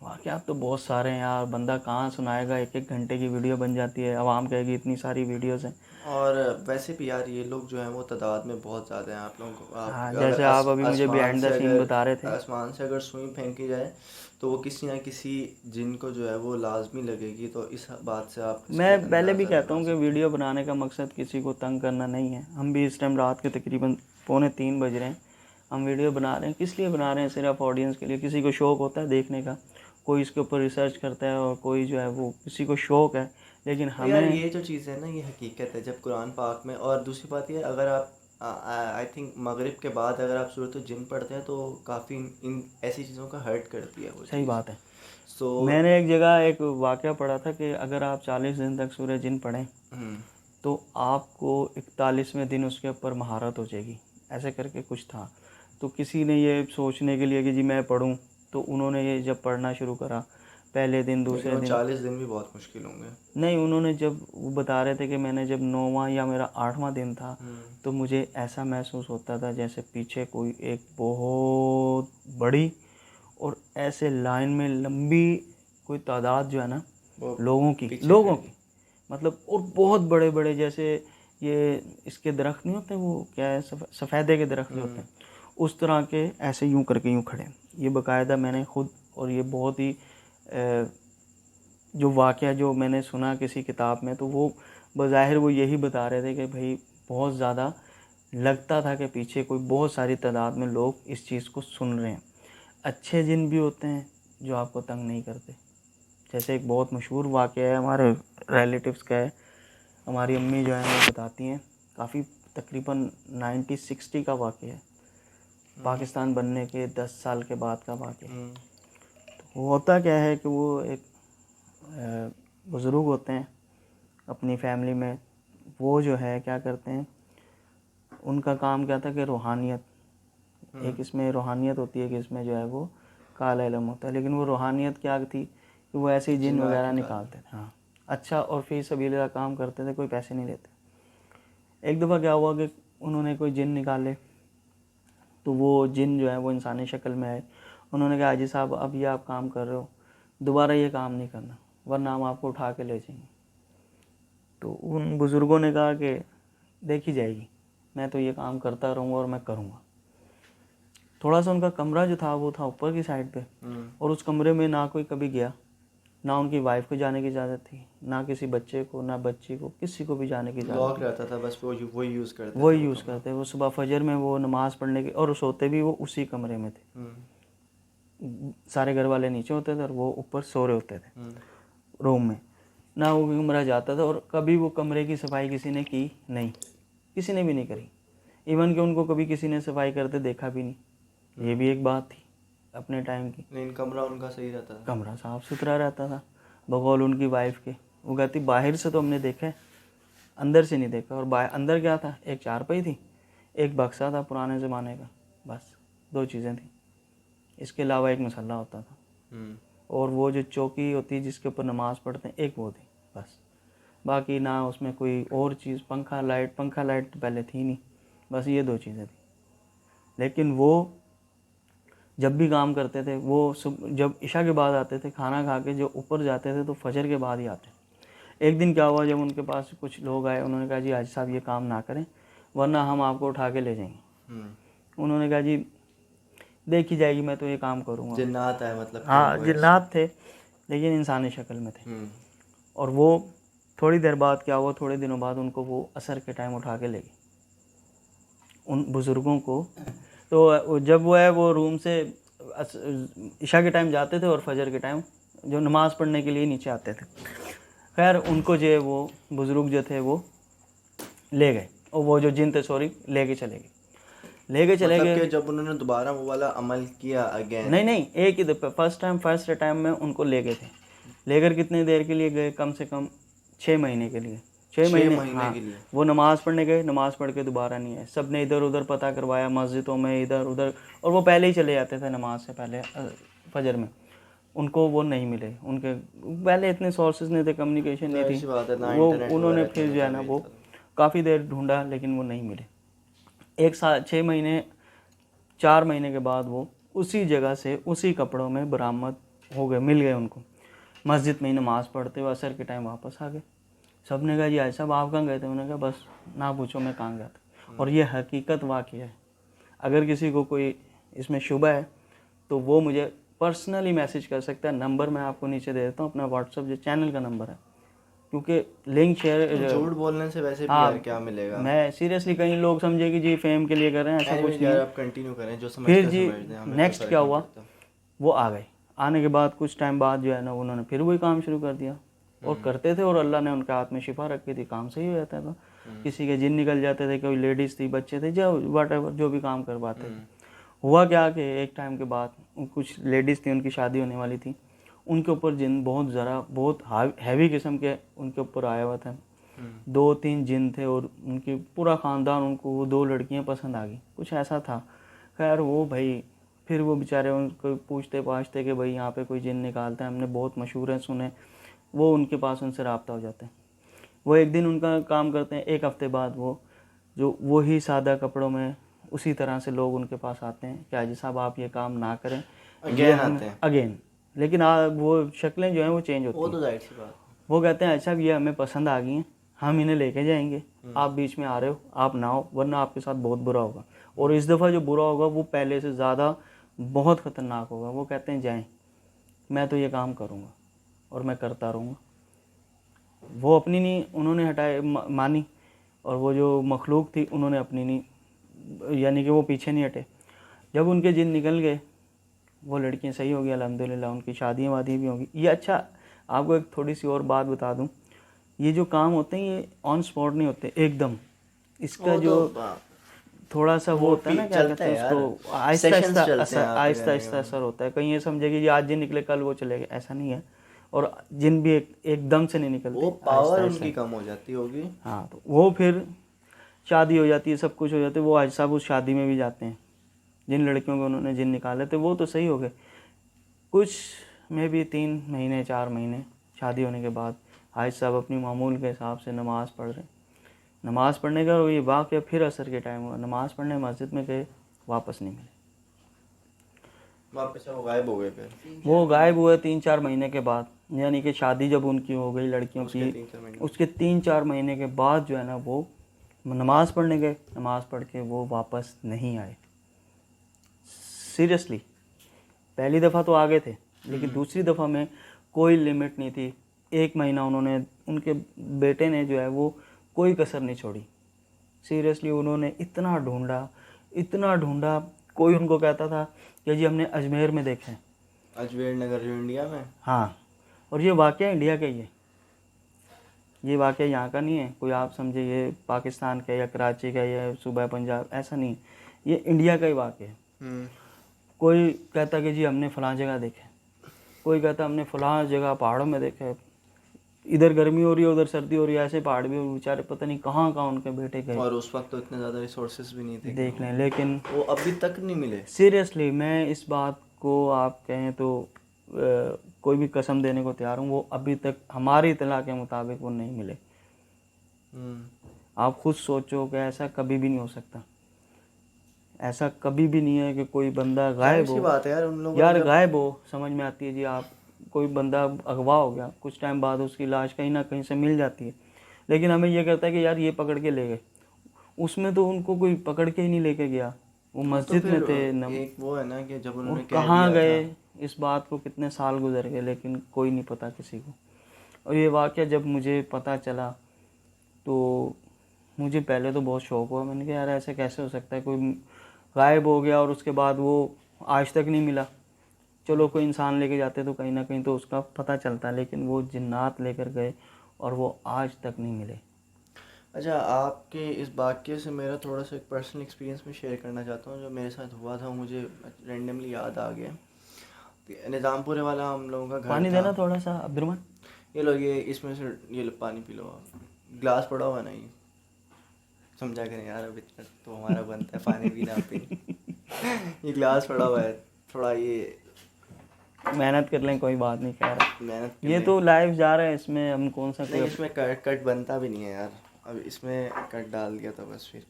Speaker 2: वाक़यात तो बहुत सारे हैं यार, बंदा कहाँ सुनाएगा, एक एक घंटे की वीडियो बन जाती है, आवाम कहेगी इतनी सारी वीडियोज़ हैं।
Speaker 1: और वैसे भी यार ये लोग जो हैं वो तादाद में बहुत ज़्यादा हैं। आप लोगों को, आप
Speaker 2: हाँ
Speaker 1: अगर
Speaker 2: जैसे आप अभी मुझे बिहाइंड द सीन बता रहे थे।
Speaker 1: आसमान से अगर सुई फेंकी जाए तो वो किसी ना किसी जिन को जो है वो लाजमी लगेगी। तो इस बात से आप इसकी
Speaker 2: मैं पहले भी
Speaker 1: अंदाज़ा
Speaker 2: कहता
Speaker 1: लगा
Speaker 2: हूँ कि
Speaker 1: सकते हैं।
Speaker 2: वीडियो बनाने का मकसद किसी को तंग करना नहीं है। हम भी इस टाइम रात के तकरीबन 2:45 बज रहे हैं, हम वीडियो बना रहे हैं। किस लिए बना रहे हैं? सिर्फ ऑडियंस के लिए। किसी को शौक़ होता है देखने का, कोई इसके ऊपर रिसर्च करता है, और कोई जो है वो किसी को शौक़ है, लेकिन
Speaker 1: और यार
Speaker 2: हमें।
Speaker 1: ये जो चीज़ है ना ये हकीकत है जब कुरान पाक में। और दूसरी बात ये, अगर आप आई थिंक मगरिब के बाद अगर आप सूरत जिन पढ़ते हैं तो काफ़ी इन ऐसी चीज़ों का हर्ट करती है वो
Speaker 2: सही
Speaker 1: चीज़।
Speaker 2: बात है।
Speaker 1: सो
Speaker 2: मैंने एक जगह एक वाक़या पढ़ा था कि अगर आप 40 दिन तक सूरह जिन पढ़ें तो आपको 41वें दिन उसके ऊपर महारत हो जाएगी, ऐसे करके कुछ था। तो किसी ने ये सोचने के लिए कि जी मैं पढ़ूं, तो उन्होंने ये जब पढ़ना शुरू करा, पहले दिन
Speaker 1: लेकिन
Speaker 2: दूसरे
Speaker 1: वो
Speaker 2: दिन,
Speaker 1: 40 दिन भी बहुत मुश्किल होंगे।
Speaker 2: नहीं उन्होंने जब वो बता रहे थे कि मैंने जब 9वां या मेरा 8वां दिन था, तो मुझे ऐसा महसूस होता था जैसे पीछे कोई एक बहुत बड़ी और ऐसे लाइन में लंबी कोई तादाद जो है ना
Speaker 1: वो पीछे
Speaker 2: लोगों
Speaker 1: खड़ी।
Speaker 2: की, मतलब, और बहुत बड़े बड़े, जैसे ये इसके दरख्त नहीं होते, वो क्या है, सफ़ेदे के दरख्त जो होते हैं, उस तरह के, ऐसे यूं करके यूं खड़े। ये बाकायदा मैंने खुद, और ये बहुत ही जो वाक़या जो मैंने सुना किसी किताब में, तो वो बज़ाहिर वो यही बता रहे थे कि भाई बहुत ज़्यादा लगता था कि पीछे कोई बहुत सारी तादाद में लोग इस चीज़ को सुन रहे हैं। अच्छे जिन भी होते हैं जो आपको तंग नहीं करते। जैसे एक बहुत मशहूर वाक़या है हमारे रिलेटिव्स का है, हमारी अम्मी जो है वो बताती हैं, काफ़ी तकरीबन 1960 का वाक़या है, पाकिस्तान बनने के 10 साल के बाद का वाक़या है। तो होता क्या है कि वो एक बुज़ुर्ग होते हैं अपनी फैमिली में, वो जो है क्या करते हैं, उनका काम क्या था कि रूहानियत, एक इसमें रूहानियत होती है कि इसमें जो है वो काला इल्म होता है, लेकिन वो रूहानियत क्या थी कि वो ऐसे ही जिन
Speaker 1: जिन्नात
Speaker 2: वगैरह
Speaker 1: निकाल।
Speaker 2: निकालते थे। हाँ, अच्छा, और फी सबीलिल्लाह का काम करते थे, कोई पैसे नहीं लेते। एक दफ़ा क्या हुआ कि उन्होंने कोई जिन निकाले, तो वो जिन जो है वो इंसानी शक्ल में आए। उन्होंने कहा हाजी साहब अब ये आप काम कर रहे हो, दोबारा ये काम नहीं करना, वरना हम आपको उठा के ले जाएंगे। तो उन बुज़ुर्गों ने कहा कि देखी जाएगी, मैं तो ये काम करता रहूँगा और मैं करूँगा। थोड़ा सा उनका कमरा जो था वो था ऊपर की साइड पे, और उस कमरे में ना कोई कभी गया, ना उनकी वाइफ को जाने की इजाज़त थी, ना किसी बच्चे को, ना बच्ची को, किसी को भी जाने की इजाज़त
Speaker 1: लॉक
Speaker 2: नहीं।
Speaker 1: रहता था बस, वो यूज़ करते थे
Speaker 2: वही
Speaker 1: वो
Speaker 2: यूज़
Speaker 1: कमरा।
Speaker 2: करते, वो सुबह फजर में वो नमाज़ पढ़ने की, और सोते भी वो उसी कमरे में थे। सारे घर वाले नीचे होते थे और वो ऊपर सो रहे होते थे रूम में। ना वो कमरा जाता था, और कभी वो कमरे की सफाई किसी ने की नहीं, किसी ने भी नहीं करी। इवन कि उनको कभी किसी ने सफाई करते देखा भी नहीं। ये भी एक बात थी। अपने टाइम की।
Speaker 1: लेकिन कमरा उनका सही रहता था।
Speaker 2: कमरा साफ़ सुथरा रहता था बकौल उनकी वाइफ के। वो कहती बाहर से तो हमने देखा है, अंदर से नहीं देखा। और बाहर अंदर क्या था, एक चारपाई थी, एक बक्सा था पुराने ज़माने का, बस 2 चीज़ें थी। इसके अलावा एक मसल्ला होता था और वो जो चौकी होती है जिसके ऊपर नमाज़ पढ़ते हैं, एक वो थी बस। बाकी ना उसमें कोई और चीज़, पंखा लाइट तो पहले थी नहीं, बस ये 2 चीज़ें थी। लेकिन वो जब भी काम करते थे, वो जब इशा के बाद आते थे, खाना खा के जो ऊपर जाते थे तो फजर के बाद ही आते। एक दिन क्या हुआ, जब उनके पास कुछ लोग आए, उन्होंने कहा जी हाजी साहब ये काम ना करें वरना हम आपको उठा के ले जाएंगे। उन्होंने कहा जी देखी जाएगी, मैं तो ये काम करूँगा।
Speaker 1: जिन्नात है मतलब कि
Speaker 2: हाँ,
Speaker 1: उनको
Speaker 2: जिन्नात थे लेकिन इंसानी शक्ल में थे। और वो थोड़ी देर बाद क्या हुआ, थोड़े दिनों बाद उनको वो असर के टाइम उठा के ले गए, उन बुज़ुर्गों को। तो जब वो है वो रूम से इशा के टाइम जाते थे और फजर के टाइम जो नमाज़ पढ़ने के लिए नीचे आते थे। खैर उनको जो है वो बुज़ुर्ग जो थे वो ले गए, और वो जो जिन थे सॉरी लेके चले
Speaker 1: मतलब
Speaker 2: गए।
Speaker 1: कि जब उन्होंने दोबारा वो वाला अमल किया अगेन।
Speaker 2: नहीं, एक ही दफ़ा फर्स्ट टाइम में उनको ले गए थे। लेकर कितनी देर के लिए गए, कम से कम 6 महीने के लिए। 6
Speaker 1: 6
Speaker 2: महीने,
Speaker 1: महीने
Speaker 2: हाँ।
Speaker 1: के लिए।
Speaker 2: वो नमाज़ पढ़ने गए, नमाज़ पढ़ के दोबारा नहीं आए। सब ने इधर उधर पता करवाया, मस्जिदों में इधर उधर, और वो पहले ही चले जाते थे नमाज से पहले फजर में। उनको वो नहीं मिले, उनके पहले इतने सोर्सेज नहीं थे, कम्युनिकेशन नहीं
Speaker 1: जाहिर
Speaker 2: थी।
Speaker 1: सी बात है, ना
Speaker 2: वो
Speaker 1: इंटरनेट
Speaker 2: उन्होंने
Speaker 1: वगैरह
Speaker 2: फिर
Speaker 1: इतना
Speaker 2: जो है
Speaker 1: था
Speaker 2: ना
Speaker 1: भी
Speaker 2: वो
Speaker 1: था।
Speaker 2: काफ़ी देर ढूंढा लेकिन वो नहीं मिले। 1 साल 6 महीने 4 महीने के बाद वो उसी जगह से उसी कपड़ों में बरामद हो गए, मिल गए उनको। मस्जिद में ही नमाज़ पढ़ते हुए असर के टाइम वापस आ गए। सब ने कहा जी आज साहब आप कहाँ गए थे? उन्होंने कहा बस ना पूछो मैं कहाँ गया था। और ये हकीकत वाक़या है। अगर किसी को कोई इसमें शुबा है तो वो मुझे पर्सनली मैसेज कर सकता है। नंबर मैं आपको नीचे दे देता हूँ, अपना व्हाट्सअप जो चैनल का नंबर है, क्योंकि लिंक शेयर।
Speaker 1: झूठ बोलने से वैसे भी यार
Speaker 2: हाँ,
Speaker 1: क्या मिलेगा।
Speaker 2: मैं सीरियसली, कई लोग समझे कि जी फेम के लिए कर रहे हैं, ऐसा कुछ
Speaker 1: एनीवेज
Speaker 2: नहीं
Speaker 1: यार
Speaker 2: है।
Speaker 1: आप कंटिन्यू करें, जो
Speaker 2: फिर
Speaker 1: समझते
Speaker 2: जी
Speaker 1: समझते हैं, हमें कोई
Speaker 2: नेक्स्ट क्या
Speaker 1: फ़र्क नहीं
Speaker 2: हुआ,
Speaker 1: पड़ता।
Speaker 2: वो आ गए। आने के बाद कुछ टाइम बाद जो है ना उन्होंने फिर वही काम शुरू कर दिया और करते थे, और अल्लाह ने उनके हाथ में शिफा रखी थी, काम सही हो जाता था। किसी के जिन निकल जाते थे, कोई लेडीज़ थी, बच्चे थे, जो वट एवर जो भी काम करवाते थे। हुआ क्या कि एक टाइम के बाद कुछ लेडीज़ थी, उनकी शादी होने वाली थी, उनके ऊपर जिन बहुत हैवी किस्म के उनके ऊपर आया हुआ था। 2-3 जिन थे और उनकी पूरा ख़ानदान, उनको वो 2 लड़कियां पसंद आ गई, कुछ ऐसा था। खैर वो भाई फिर वो बेचारे उनको पूछते पाछते कि भाई यहाँ पे कोई जिन निकालता है, हमने बहुत मशहूर है सुने। वो उनके पास उनसे रब्ता हो जाते हैं। वो एक दिन उनका काम करते हैं, 1 हफ्ते बाद वो वही सादा कपड़ों में उसी तरह से लोग उनके पास आते हैं कि हाजी साहब आप ये काम ना करें, ये
Speaker 1: अगेन
Speaker 2: हम
Speaker 1: आते हैं।
Speaker 2: अगेन। लेकिन वो शक्लें जो हैं वो चेंज होती
Speaker 1: वो
Speaker 2: हैं।
Speaker 1: तो जाहिर सी बात है।
Speaker 2: वो कहते हैं अच्छा ये हमें पसंद आ गई हैं, हम इन्हें लेके जाएंगे, आप बीच में आ रहे हो, आप ना हो, वरना आपके साथ बहुत बुरा होगा। और इस दफ़ा जो बुरा होगा वो पहले से ज़्यादा बहुत ख़तरनाक होगा। वो कहते हैं जाएं, मैं तो ये काम करूँगा और मैं करता रहूँगा। वो अपनी नहीं उन्होंने हटाए मानी, और वो जो मखलूक थी उन्होंने अपनी नहीं, यानी कि वो पीछे नहीं हटे। जब उनके जिन निकल गए, वो लड़कियां सही हो गई अल्हम्दुलिल्लाह, उनकी शादियाँ वादियाँ भी होंगी। ये अच्छा, आपको एक थोड़ी सी और बात बता दूं, ये जो काम होते हैं ये ऑन स्पॉट नहीं होते एकदम। इसका
Speaker 1: वो
Speaker 2: जो
Speaker 1: तो
Speaker 2: थोड़ा सा वो होता है ना, क्या
Speaker 1: चलता
Speaker 2: कहते
Speaker 1: है
Speaker 2: हैं
Speaker 1: यार,
Speaker 2: उसको, आहिस्ता
Speaker 1: सेशंस
Speaker 2: आहिस्ता
Speaker 1: चलते
Speaker 2: असर,
Speaker 1: हैं आते
Speaker 2: आहिस्ता
Speaker 1: रहने
Speaker 2: आहिस्ता
Speaker 1: का।
Speaker 2: असर होता है। कहीं ये समझे कि आज जिन निकले कल वो चले गए, ऐसा नहीं है। और जिन भी एकदम से नहीं निकलते,
Speaker 1: वो
Speaker 2: आहिस्ता
Speaker 1: पावर
Speaker 2: आहिस्ता।
Speaker 1: उनकी कम हो जाती होगी।
Speaker 2: हाँ, तो वो फिर शादी हो जाती है, सब कुछ हो जाता है। वो हाजी साहब उस शादी में भी जाते हैं। जिन लड़कियों को उन्होंने जिन निकाले थे वो तो सही हो गए। कुछ में भी 3 महीने 4 महीने शादी होने के बाद हाजी साहब अपनी मामूल के हिसाब से नमाज़ पढ़ रहे। नमाज़ पढ़ने का ये वाक़या फिर असर के टाइम हुआ। नमाज़ पढ़ने मस्जिद में गए, वापस नहीं मिले।
Speaker 1: वापस से वो गायब हो गए फिर।
Speaker 2: वो गायब हुए 3-4 महीने के बाद, यानी कि शादी जब उनकी हो गई लड़कियों
Speaker 1: उसके
Speaker 2: की,
Speaker 1: 3-4 महीने।
Speaker 2: उसके 3-4 महीने के बाद जो है ना वो नमाज़ पढ़ने गए। नमाज़ पढ़ के वो वापस नहीं आए। सीरियसली, पहली दफ़ा तो आ गए थे, लेकिन दूसरी दफ़ा में कोई लिमिट नहीं थी। 1 महीना उन्होंने, उनके बेटे ने जो है वो कोई कसर नहीं छोड़ी। सीरियसली उन्होंने इतना ढूंढा। कोई उनको कहता था कि जी हमने अजमेर में देखा है।
Speaker 1: अजमेर नगर जो इंडिया में।
Speaker 2: हाँ, और ये वाक़या इंडिया का ही है, ये वाक़या यहाँ का नहीं है। कोई आप समझे ये पाकिस्तान का या कराची का या सूबा पंजाब, ऐसा नहीं, ये इंडिया का ही वाक़या है। कोई कहता कि जी हमने फलां जगह देखे, कोई कहता हमने फलां जगह पहाड़ों में देखे, इधर गर्मी हो रही है उधर सर्दी हो रही है, ऐसे पहाड़ भी बेचारे पता नहीं कहाँ कहाँ उनके बेटे गए
Speaker 1: और उस वक्त तो इतने ज़्यादा रिसोर्सेज भी नहीं थे कि
Speaker 2: देख लें। लेकिन
Speaker 1: वो अभी तक नहीं मिले।
Speaker 2: सीरियसली मैं इस बात को आप कहें तो कोई भी कसम देने को तैयार हूँ, वो अभी तक हमारी इतला के मुताबिक वो नहीं मिले। आप खुद सोचो कि ऐसा कभी भी नहीं हो सकता, ऐसा कभी भी नहीं है कि कोई बंदा गायब
Speaker 1: सी
Speaker 2: हो।
Speaker 1: बात है यार, उन लोगों
Speaker 2: यार
Speaker 1: ने जब
Speaker 2: गायब हो समझ में आती है जी, आप कोई बंदा अगवा हो गया, कुछ टाइम बाद उसकी लाश कहीं ना कहीं से मिल जाती है, लेकिन हमें ये कहता है कि यार ये पकड़ के ले गए। उसमें तो उनको कोई पकड़ के ही नहीं लेके गया, वो
Speaker 1: हाँ, तो
Speaker 2: मस्जिद में
Speaker 1: फिर
Speaker 2: थे
Speaker 1: एक वो है ना कि जब
Speaker 2: वो
Speaker 1: उन्होंने कह
Speaker 2: कहाँ
Speaker 1: दिया था।
Speaker 2: गए, इस बात को कितने साल गुजर गए लेकिन कोई नहीं पता किसी को। और ये वाक़या जब मुझे पता चला तो मुझे पहले तो बहुत शौक हुआ, मैंने कहा यार ऐसे कैसे हो सकता है, कोई गायब हो गया और उसके बाद वो आज तक नहीं मिला। चलो कोई इंसान लेके जाते तो कहीं ना कहीं तो उसका पता चलता, लेकिन वो जिन्नात लेकर गए और वो आज तक नहीं मिले।
Speaker 1: अच्छा, आपके इस वाक्य से मेरा थोड़ा सा एक पर्सनल एक्सपीरियंस में शेयर करना चाहता हूँ जो मेरे साथ हुआ था, मुझे रेंडमली याद आ गया। निज़ामपुरे वाला हम लोगों का घर
Speaker 2: पानी
Speaker 1: था।
Speaker 2: देना थोड़ा सा अब्दुलरहमान।
Speaker 1: ये लो, ये इसमें से ये लो पानी पी लो आप। ग्लास पड़ा हुआ है ना, ये समझा करें यार, अब इतना तो हमारा बनता है पानी पीना आप ही। ये ग्लास पड़ा हुआ है, थोड़ा ये
Speaker 2: मेहनत कर लें, कोई बात नहीं खैर।
Speaker 1: मेहनत कर
Speaker 2: ये
Speaker 1: लें।
Speaker 2: तो लाइव जा रहा है, इसमें हम कौन सा
Speaker 1: नहीं,
Speaker 2: कोई
Speaker 1: इसमें कट कट बनता भी नहीं है यार, अब इसमें कट डाल दिया तो बस फिर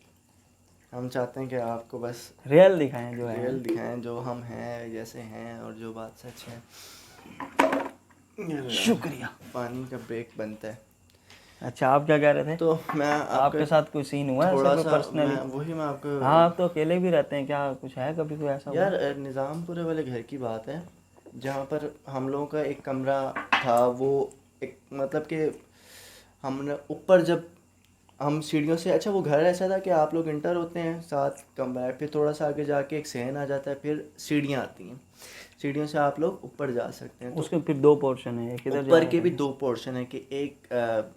Speaker 1: हम चाहते हैं कि आपको बस
Speaker 2: रियल दिखाएं जो है।
Speaker 1: रियल दिखाएं, जो हम हैं जैसे हैं और जो बात सच है।
Speaker 2: शुक्रिया।
Speaker 1: पानी का ब्रेक बनता है।
Speaker 2: अच्छा आप क्या कह रहे थे?
Speaker 1: तो मैं
Speaker 2: आपके साथ कोई सीन हुआ है
Speaker 1: थोड़ा
Speaker 2: ऐसे कोई
Speaker 1: सा
Speaker 2: पर्सनली?
Speaker 1: मैं आपको
Speaker 2: हाँ आप तो अकेले भी रहते हैं, क्या कुछ है कभी कोई ऐसा हुआ?
Speaker 1: यार निज़ामपुरे वाले घर की बात है जहाँ पर हम लोगों का एक कमरा था। वो एक मतलब कि हमने ऊपर जब हम सीढ़ियों से, अच्छा वो घर ऐसा था कि आप लोग इंटर होते हैं, साथ कमरा है, फिर थोड़ा सा आगे जाके एक सहन आ जाता है, फिर सीढ़ियाँ आती हैं, सीढ़ियों से आप लोग ऊपर जा सकते हैं। तो
Speaker 2: उसके फिर दो पोर्शन है, एक इधर जा
Speaker 1: ऊपर
Speaker 2: रहा
Speaker 1: के भी
Speaker 2: है।
Speaker 1: दो पोर्शन है कि एक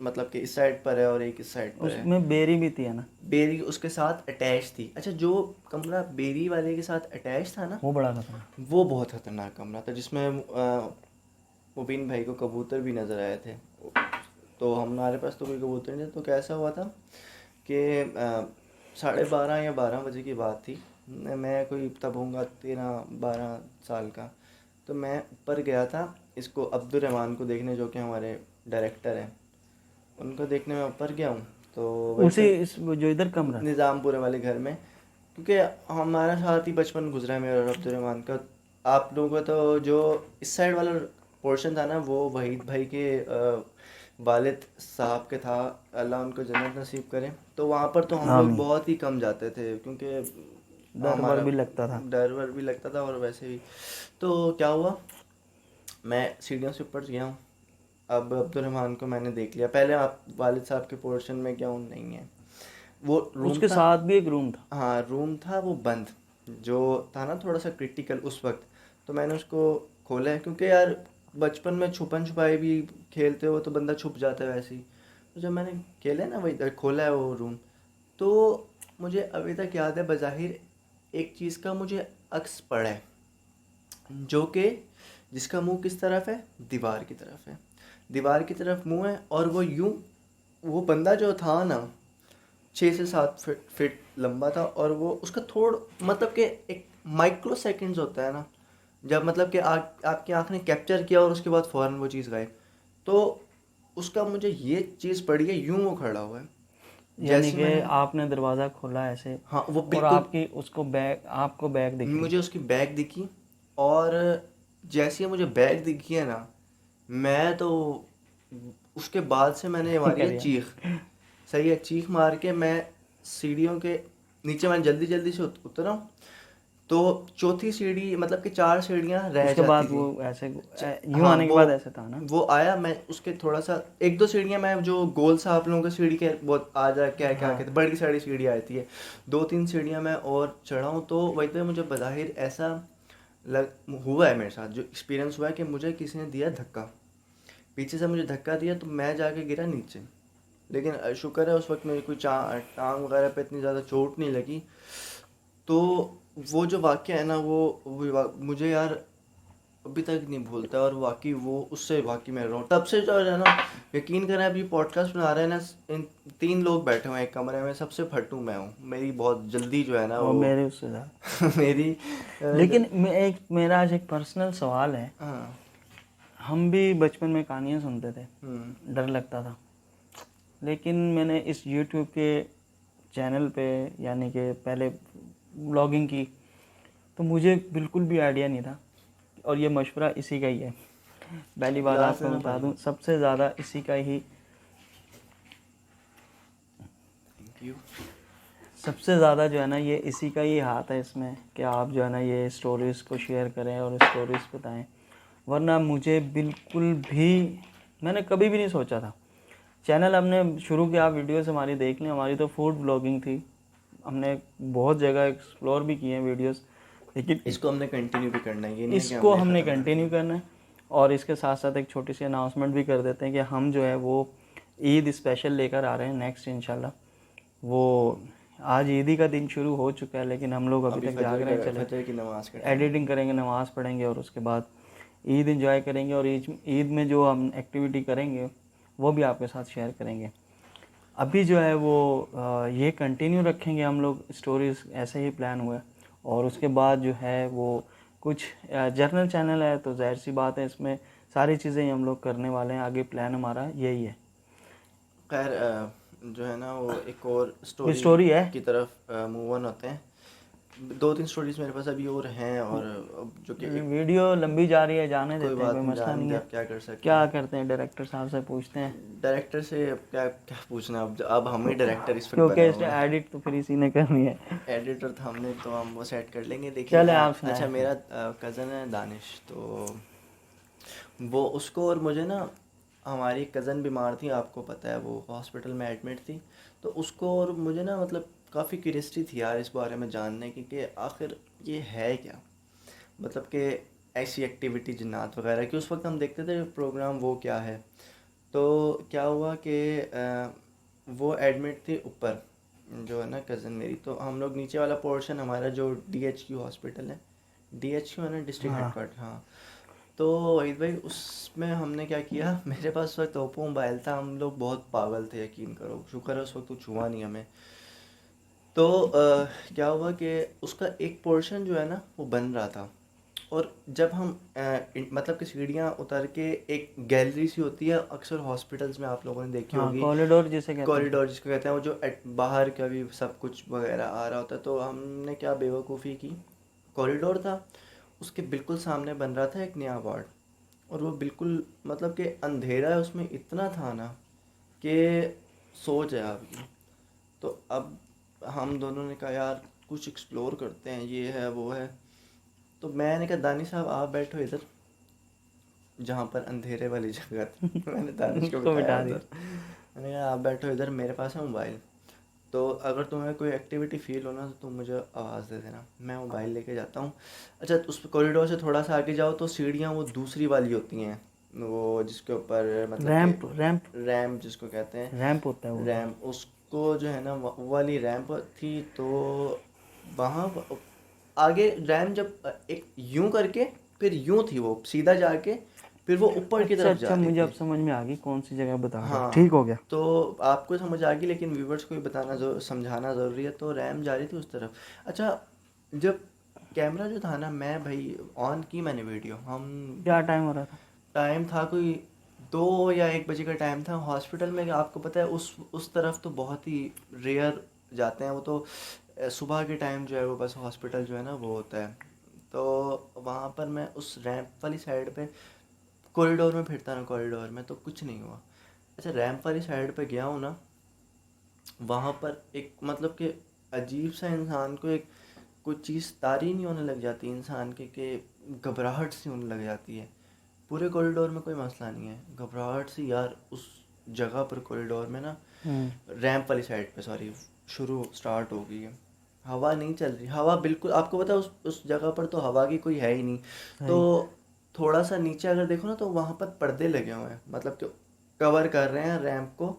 Speaker 1: मतलब कि इस साइड पर है और एक इस साइड पर है।
Speaker 2: उसमें बेरी भी थी है ना?
Speaker 1: बेरी उसके साथ अटैच थी। अच्छा, जो कमरा बेरी वाले के साथ अटैच था ना,
Speaker 2: वो बड़ा खतरा।
Speaker 1: वो बहुत खतरनाक कमरा था, जिसमें मुबीन भाई को कबूतर भी नज़र आए थे। तो हमारे पास तो कोई कबूतर नहीं था। तो कैसा हुआ था कि 12:30 या 12 बजे की बात थी। मैं कोई तब होऊंगा 13-12 साल का। तो मैं ऊपर गया था इसको अब्दुलरहमान को देखने, जो कि हमारे डायरेक्टर हैं, उनको देखने मैं ऊपर गया हूँ। तो
Speaker 2: उसी
Speaker 1: वैसे
Speaker 2: इस जो इधर कमरा था।
Speaker 1: निज़ामपुरे वाले घर में, क्योंकि हमारा साथ ही बचपन गुजरा है मेरा और अब्दुलरहमान का। आप लोगों का तो जो इस साइड वाला पोर्शन था ना, वो वहीद भाई के वालिद साहब के था, अल्लाह उनको जन्नत नसीब करे। तो वहाँ पर तो हम लोग
Speaker 2: आमीन।
Speaker 1: बहुत ही कम जाते थे, क्योंकि
Speaker 2: डर वर
Speaker 1: हमारा
Speaker 2: भी लगता था।
Speaker 1: डर वर भी लगता था। और वैसे भी तो क्या हुआ, मैं सीढ़ियों से ऊपर गया हूँ। अब अब्दुलरहमान को मैंने देख लिया। पहले आप वालिद साहब के पोर्शन में गया हूँ, नहीं है वो रूम
Speaker 2: उसके
Speaker 1: था।
Speaker 2: साथ भी एक रूम था।
Speaker 1: हाँ, रूम था वो बंद, जो था ना थोड़ा सा क्रिटिकल उस वक्त। तो मैंने उसको खोला है, क्योंकि यार बचपन में छुपन छुपाई भी खेलते हो तो बंदा छुप जाता है वैसे ही। तो जब मैंने खेला है ना, वही खोला है वो रूम, तो मुझे अभी तक याद है बज़ाहिर एक चीज़ का मुझे अक्स पड़ा है, जो कि जिसका मुंह किस तरफ है, दीवार की तरफ है। दीवार की तरफ मुंह है, और वो यूं, वो बंदा जो था ना 6 से 7 फीट लंबा था। और वो उसका थोड़ा मतलब कि एक माइक्रो सेकंड्स होता है ना, जब मतलब कि आपकी आँख ने कैप्चर किया और उसके बाद फ़ौरन वो चीज़ गायब। तो उसका मुझे ये चीज़ पड़ी है, यूं वो खड़ा हुआ है
Speaker 2: यानी
Speaker 1: जैसे
Speaker 2: कि
Speaker 1: मैंने।
Speaker 2: आपने दरवाज़ा खोला ऐसे
Speaker 1: हाँ, वो
Speaker 2: और
Speaker 1: बिल्कुल
Speaker 2: आपकी उसको बैग, आपको बैग दिख रही।
Speaker 1: मुझे उसकी बैग दिखी। और जैसे ही मुझे बैग दिखी है ना, मैं तो उसके बाद से मैंने मारी है
Speaker 2: करिए।
Speaker 1: चीख। सही है, चीख मार के मैं सीढ़ियों के नीचे मैंने जल्दी जल्दी से उतरा हूँ। तो चौथी सीढ़ी मतलब कि 4 सीढ़ियाँ रह
Speaker 2: उसके
Speaker 1: जाती
Speaker 2: बाद
Speaker 1: थी।
Speaker 2: वो ऐसे यूं
Speaker 1: हाँ,
Speaker 2: आने के बाद ऐसे था ना।
Speaker 1: वो आया, मैं उसके थोड़ा सा 1-2 सीढ़ियाँ, मैं जो गोल सा आप लोगों के सीढ़ी के बहुत आ जा क्या क्या
Speaker 2: हाँ
Speaker 1: कहते हैं, बड़ी सारी सीढ़ी आती है, 2-3 सीढ़ियाँ मैं और चढ़ा हूँ। तो वही पे मुझे बज़ाहिर ऐसा लग हुआ है, मेरे साथ जो एक्सपीरियंस हुआ है कि मुझे किसी ने दिया धक्का, पीछे से मुझे धक्का दिया, तो मैं जाके गिरा नीचे। लेकिन शुक्र है उस वक्त मेरी कोई टांग वगैरह पे इतनी ज़्यादा चोट नहीं लगी। तो वो जो वाक़या है ना मुझे यार अभी तक नहीं भूलता, और वाकई वो उससे वाकई मैं रहा हूँ तब से जो है ना। यकीन करें, अभी पॉडकास्ट बना रहे हैं ना, इन 3 लोग बैठे हुए हैं एक कमरे में, सबसे फट्टू मैं हूँ। मेरी बहुत जल्दी जो है ना
Speaker 2: और
Speaker 1: वो
Speaker 2: मेरे उससे ज़्यादा।
Speaker 1: मेरी
Speaker 2: लेकिन मेरा आज एक पर्सनल सवाल है।
Speaker 1: हाँ।
Speaker 2: हम भी बचपन में कहानियाँ सुनते थे,
Speaker 1: हम्म।
Speaker 2: डर लगता था। लेकिन मैंने इस यूट्यूब के चैनल पे, यानी कि पहले ब्लॉगिंग की, तो मुझे बिल्कुल भी आइडिया नहीं था। और ये मशवरा इसी का ही है, पहली बात
Speaker 1: गिलास
Speaker 2: आपको
Speaker 1: देना
Speaker 2: बता
Speaker 1: भाई।
Speaker 2: दूं, सबसे ज़्यादा इसी का ही,
Speaker 1: थैंक यू।
Speaker 2: सबसे ज़्यादा जो है ना ये इसी का ही हाथ है इसमें, कि आप जो है ना ये स्टोरीज़ को शेयर करें और स्टोरीज़ बताएं। वरना मुझे बिल्कुल भी, मैंने कभी भी नहीं सोचा था। चैनल हमने शुरू किया, वीडियोस हमारी देख लें, हमारी तो फूड ब्लॉगिंग थी। हमने बहुत जगह एक्सप्लोर भी किए हैं वीडियोस, लेकिन
Speaker 1: इसको हमने कंटिन्यू भी करना है, ये नहीं है कि
Speaker 2: इसको
Speaker 1: हमने
Speaker 2: हमने
Speaker 1: ख़त्म कर
Speaker 2: कंटिन्यू
Speaker 1: दिया।
Speaker 2: करना है। और इसके साथ साथ एक छोटी सी अनाउंसमेंट भी कर देते हैं कि हम जो है वो ईद स्पेशल लेकर आ रहे हैं नेक्स्ट इंशाल्लाह। वो आज ईदी का दिन शुरू हो चुका है, लेकिन हम लोग अभी
Speaker 1: अभी
Speaker 2: तक जाग रहे हैं। चले
Speaker 1: फजर की नमाज़ का टाइम है।
Speaker 2: एडिटिंग करेंगे, नमाज़ पढ़ेंगे और उसके बाद ईद इंजॉय करेंगे। और ईद में जो हम एक्टिविटी करेंगे वो भी आपके साथ शेयर करेंगे। अभी जो है वो ये कंटिन्यू रखेंगे हम लोग, स्टोरीज़ ऐसे ही प्लान हुआ है। और उसके बाद जो है वो कुछ जर्नल चैनल है, तो जाहिर सी बात है इसमें सारी चीज़ें ही हम लोग करने वाले हैं। आगे प्लान हमारा यही है।
Speaker 1: खैर जो है ना वो एक और
Speaker 2: ये
Speaker 1: स्टोरी
Speaker 2: स्टोरी है।
Speaker 1: की तरफ मूव ऑन होते हैं। 2-3 स्टोरीज मेरे पास अभी और हैं, और अब जो कि एक,
Speaker 2: वीडियो लंबी जा रही है, जाने
Speaker 1: कोई
Speaker 2: देते हैं, कोई
Speaker 1: बात नहीं,
Speaker 2: मसला
Speaker 1: जाने
Speaker 2: नहीं
Speaker 1: दे,
Speaker 2: है।
Speaker 1: आप क्या कर सकते
Speaker 2: क्या
Speaker 1: हैं।
Speaker 2: करते हैं, डायरेक्टर साहब से पूछते हैं,
Speaker 1: डायरेक्टर से अब क्या क्या पूछना, अब हम ही डायरेक्टर इस वक्त
Speaker 2: क्योंकि
Speaker 1: बने
Speaker 2: इसे
Speaker 1: हुए हैं।
Speaker 2: एडिट तो फिर इसी ने करनी है।
Speaker 1: एडिटर तो हमने, तो हम वो सेट कर लेंगे। देखिए
Speaker 2: चले आप
Speaker 1: अच्छा,
Speaker 2: सुनाए फिर।
Speaker 1: मेरा कज़न है दानिश, तो वो उसको और मुझे ना, हमारी कज़न बीमार थी, आपको पता है, वो हॉस्पिटल में एडमिट थी। तो उसको और मुझे ना मतलब काफ़ी क्यूरियोसिटी थी यार इस बारे में जानने की, कि आखिर ये है क्या, मतलब कि ऐसी एक्टिविटी जिन्नात वगैरह की। उस वक्त हम देखते थे प्रोग्राम, वो क्या है। तो क्या हुआ कि वो एडमिट थी ऊपर, जो है ना कज़न मेरी, तो हम लोग नीचे वाला पोर्शन, हमारा जो DHQ हॉस्पिटल है, DHQ है ना, डिस्ट्रिक्ट
Speaker 2: हाँ।
Speaker 1: हेडक्वार्टर, हाँ। तो वहीद भाई, उसमें हमने क्या किया, मेरे पास उस वक्त ओप्पो मोबाइल था, हम लोग बहुत पागल थे, यकीन करो, शुक्र है उस वक्त तो छुआ नहीं हमें। तो क्या हुआ कि उसका एक पोर्शन जो है ना वो बन रहा था। और जब हम मतलब कि सीढ़ियाँ उतर के, एक गैलरी सी होती है अक्सर हॉस्पिटल्स में, आप लोगों ने देखी
Speaker 2: हाँ,
Speaker 1: होगी,
Speaker 2: कॉरिडोर जिसे कहते हैं।
Speaker 1: कॉरिडोर जिसको कहते हैं, वो जो बाहर का भी सब कुछ वगैरह आ रहा होता है। तो हमने क्या बेवकूफ़ी की, कॉरिडोर था, उसके बिल्कुल सामने बन रहा था एक नया वार्ड। और वो बिल्कुल मतलब कि अंधेरा है उसमें, इतना था ना कि सोच है आपकी। तो अब हम दोनों ने कहा यार कुछ एक्सप्लोर करते हैं, ये है वो है। तो मैंने कहा दानिश साहब आप बैठो इधर, जहाँ पर अंधेरे वाली जगह थी। मैंने दानिश को
Speaker 2: उसको
Speaker 1: बिठाया
Speaker 2: बिठा दिया।
Speaker 1: उधर, मैंने कहा आप बैठो इधर, मेरे पास है मोबाइल, तो अगर तुम्हें कोई एक्टिविटी फील हो ना, तो तुम मुझे आवाज़ दे देना, मैं मोबाइल लेके जाता हूँ। अच्छा, तो उस कॉरिडोर से थोड़ा सा आगे जाओ तो सीढ़ियाँ वो दूसरी वाली होती हैं, वो जिसके ऊपर मतलब कि
Speaker 2: रैंप रैंप
Speaker 1: रैम्प जिसको कहते हैं,
Speaker 2: रैंप होता है वो।
Speaker 1: रैम्प, उसको जो है ना वो वाली रैम्प थी। तो वहाँ आगे रैम्प जब एक यूं करके, फिर यूं थी, वो सीधा जाके फिर वो ऊपर की
Speaker 2: अच्छा
Speaker 1: तरफ जा
Speaker 2: अच्छा,
Speaker 1: रही
Speaker 2: मुझे अब
Speaker 1: थी।
Speaker 2: समझ में आ गई कौन सी जगह बता रहे हो, ठीक
Speaker 1: हाँ,
Speaker 2: हो गया।
Speaker 1: तो आपको समझ आ गई, लेकिन व्यूवर्स को भी बताना जो समझाना ज़रूरी है। तो रैम जा रही थी उस तरफ। अच्छा, जब कैमरा जो था ना, मैं भाई ऑन की मैंने वीडियो, हम
Speaker 2: क्या टाइम हो रहा था?
Speaker 1: टाइम था कोई 2 या 1 बजे का टाइम था। हॉस्पिटल में आपको पता है उस तरफ तो बहुत ही रेयर जाते हैं, वो तो सुबह के टाइम जो है वो बस हॉस्पिटल जो है ना वो होता है। तो वहाँ पर मैं उस रैंप वाली साइड पे कॉरिडोर में फिरता ना, कॉरिडोर में तो कुछ नहीं हुआ। अच्छा, रैंप वाली साइड पे गया हूँ ना, वहाँ पर एक मतलब कि अजीब सा इंसान को एक कुछ चीज़ तारी नहीं होने लग जाती इंसान के, कि घबराहट सी होने लग जाती है। पूरे कॉरिडोर में कोई मसला नहीं है, घबराहट सी यार उस जगह पर कॉरिडोर में ना,
Speaker 2: हम्म।
Speaker 1: रैंप वाली साइड पे, सॉरी, शुरू स्टार्ट हो गई है। हवा नहीं चल रही, हवा बिल्कुल, आपको पता है उस जगह पर तो हवा की कोई है ही नहीं। तो
Speaker 2: सही।
Speaker 1: थोड़ा सा नीचे अगर देखो ना, तो वहाँ पर पर्दे लगे हुए हैं, मतलब कि कवर कर रहे हैं रैंप को,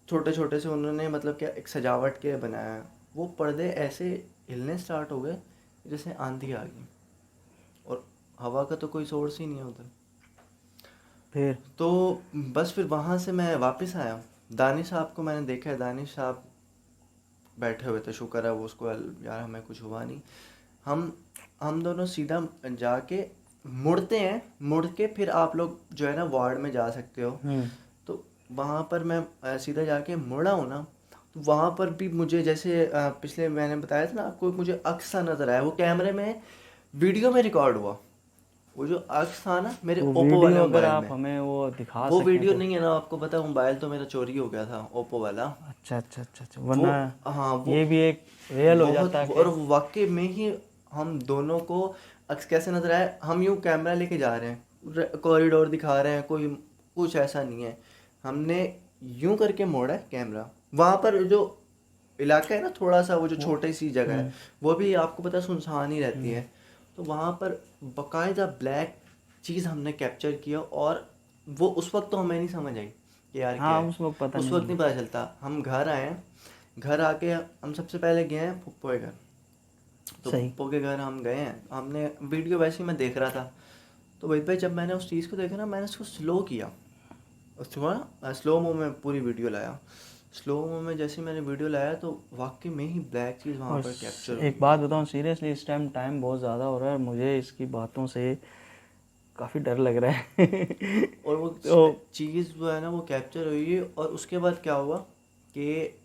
Speaker 1: छोटे छोटे से उन्होंने मतलब क्या एक सजावट के बनाया है। वो पर्दे ऐसे हिलने स्टार्ट हो गए, जैसे आंधी आ गई और हवा का तो कोई सोर्स ही नहीं है उधर।
Speaker 2: फिर
Speaker 1: तो बस फिर वहाँ से मैं वापस आया। दानिश साहब को मैंने देखा है, दानिश साहब बैठे हुए थे, शुक्र है वो उसको यार हमें कुछ हुआ नहीं। हम हम दोनों सीधा जाके मुड़ते हैं, मुड़ के फिर आप लोग जो है ना वार्ड में जा सकते हो। तो वहाँ पर मैं सीधा जाके मुड़ा हूँ ना, तो वहाँ पर भी मुझे जैसे पिछले मैंने बताया था ना आपको, मुझे अक्स सा नज़र आया, वो कैमरे में वीडियो में रिकॉर्ड हुआ। वो जो अक्स था ना मेरे
Speaker 2: तो
Speaker 1: ओप्पो वाले
Speaker 2: वीडियो अगर
Speaker 1: मोबाइल
Speaker 2: आप
Speaker 1: में,
Speaker 2: हमें वो दिखा
Speaker 1: वो
Speaker 2: सकें
Speaker 1: वीडियो
Speaker 2: तो।
Speaker 1: नहीं है ना, आपको पता है मोबाइल तो मेरा चोरी हो गया था ओप्पो वाला।
Speaker 2: अच्छा अच्छा अच्छा अच्छा,
Speaker 1: वो
Speaker 2: वरना
Speaker 1: हाँ वो
Speaker 2: ये भी एक रियल हो
Speaker 1: बहुत,
Speaker 2: जाता
Speaker 1: और
Speaker 2: कि।
Speaker 1: वाकई में ही हम दोनों को अक्स कैसे नजर आया, हम यूं कैमरा लेके जा रहे हैं, कॉरिडोर दिखा रहे हैं, कोई कुछ ऐसा नहीं है। हमने यूं करके मोड़ा है कैमरा, वहां पर जो इलाका है ना थोड़ा सा, वो जो
Speaker 2: वो
Speaker 1: छोटी सी जगह है,
Speaker 2: हम्म
Speaker 1: वो भी आपको पता है सुनसान ही रहती
Speaker 2: हम्म
Speaker 1: है। तो वहां पर बकायदा ब्लैक चीज़ हमने कैप्चर किया, और वो उस वक्त तो हमें नहीं समझ आई कि यार क्या
Speaker 2: हाँ,
Speaker 1: है।
Speaker 2: उस वक्त पता
Speaker 1: उस
Speaker 2: नहीं
Speaker 1: वक्त
Speaker 2: लगा।
Speaker 1: नहीं पता चलता। हम घर आए हैं, घर आके हम सबसे पहले गए हैं फुप्पो के घर। तो
Speaker 2: सही।
Speaker 1: फुप्पो के घर हम गए हैं, हमने वीडियो वैसे ही मैं देख रहा था। तो वही भाई जब मैंने उस चीज़ को देखा ना, मैंने उसको स्लो किया, उसको ना स्लो मो में पूरी वीडियो लाया। स्लो मो में जैसे ही मैंने वीडियो लाया तो वाकई में ही ब्लैक चीज़ वहाँ
Speaker 2: और
Speaker 1: पर कैप्चर
Speaker 2: एक
Speaker 1: हुई।
Speaker 2: बात बताऊँ सीरियसली, इस टाइम बहुत ज़्यादा हो रहा है और मुझे इसकी बातों से काफ़ी डर लग रहा है।
Speaker 1: और वो
Speaker 2: तो
Speaker 1: चीज़ जो है ना वो कैप्चर हुई, और उसके बाद क्या हुआ कि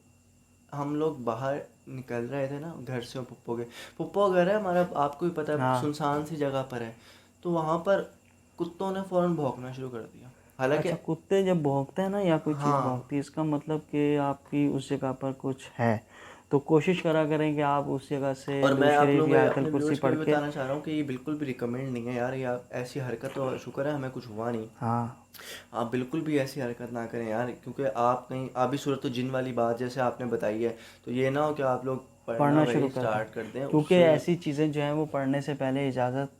Speaker 1: हम लोग बाहर निकल रहे थे ना घर से, पुप्पो घर है हमारा, आपको भी पता है,
Speaker 2: हाँ।
Speaker 1: सुनसान सी जगह पर है। तो वहाँ पर कुत्तों ने फौरन भौंकना शुरू कर दिया, हालांकि
Speaker 2: अच्छा, कुत्ते जब भौंकते हैं ना या कोई चीज़
Speaker 1: हाँ
Speaker 2: भौंकती है, इसका मतलब कि आपकी उस जगह पर कुछ है। तो कोशिश करा करें कि आप उस जगह से
Speaker 1: और मैं
Speaker 2: दुरूद
Speaker 1: आप
Speaker 2: शरीफ
Speaker 1: लोगों
Speaker 2: या
Speaker 1: को
Speaker 2: आयतल
Speaker 1: अपने
Speaker 2: कुर्सी
Speaker 1: व्यूअर्स को
Speaker 2: पढ़
Speaker 1: भी
Speaker 2: के।
Speaker 1: बताना चाह रहा हूँ कि ये बिल्कुल भी रिकमेंड नहीं है यार, ये आप ऐसी हरकत, तो शुक्र है हमें कुछ हुआ नहीं।
Speaker 2: हाँ,
Speaker 1: आप बिल्कुल भी ऐसी हरकत ना करें यार, क्योंकि आप कहीं अभी सूरत जिन वाली बात जैसे आपने बताई है, तो ये ना हो कि आप लोग पढ़ना
Speaker 2: पढ़ना शुरू
Speaker 1: वही
Speaker 2: कर दें।
Speaker 1: स्टार्ट कर दें
Speaker 2: क्योंकि
Speaker 1: उससे।
Speaker 2: ऐसी चीज़ें जो हैं वो पढ़ने से पहले इजाज़त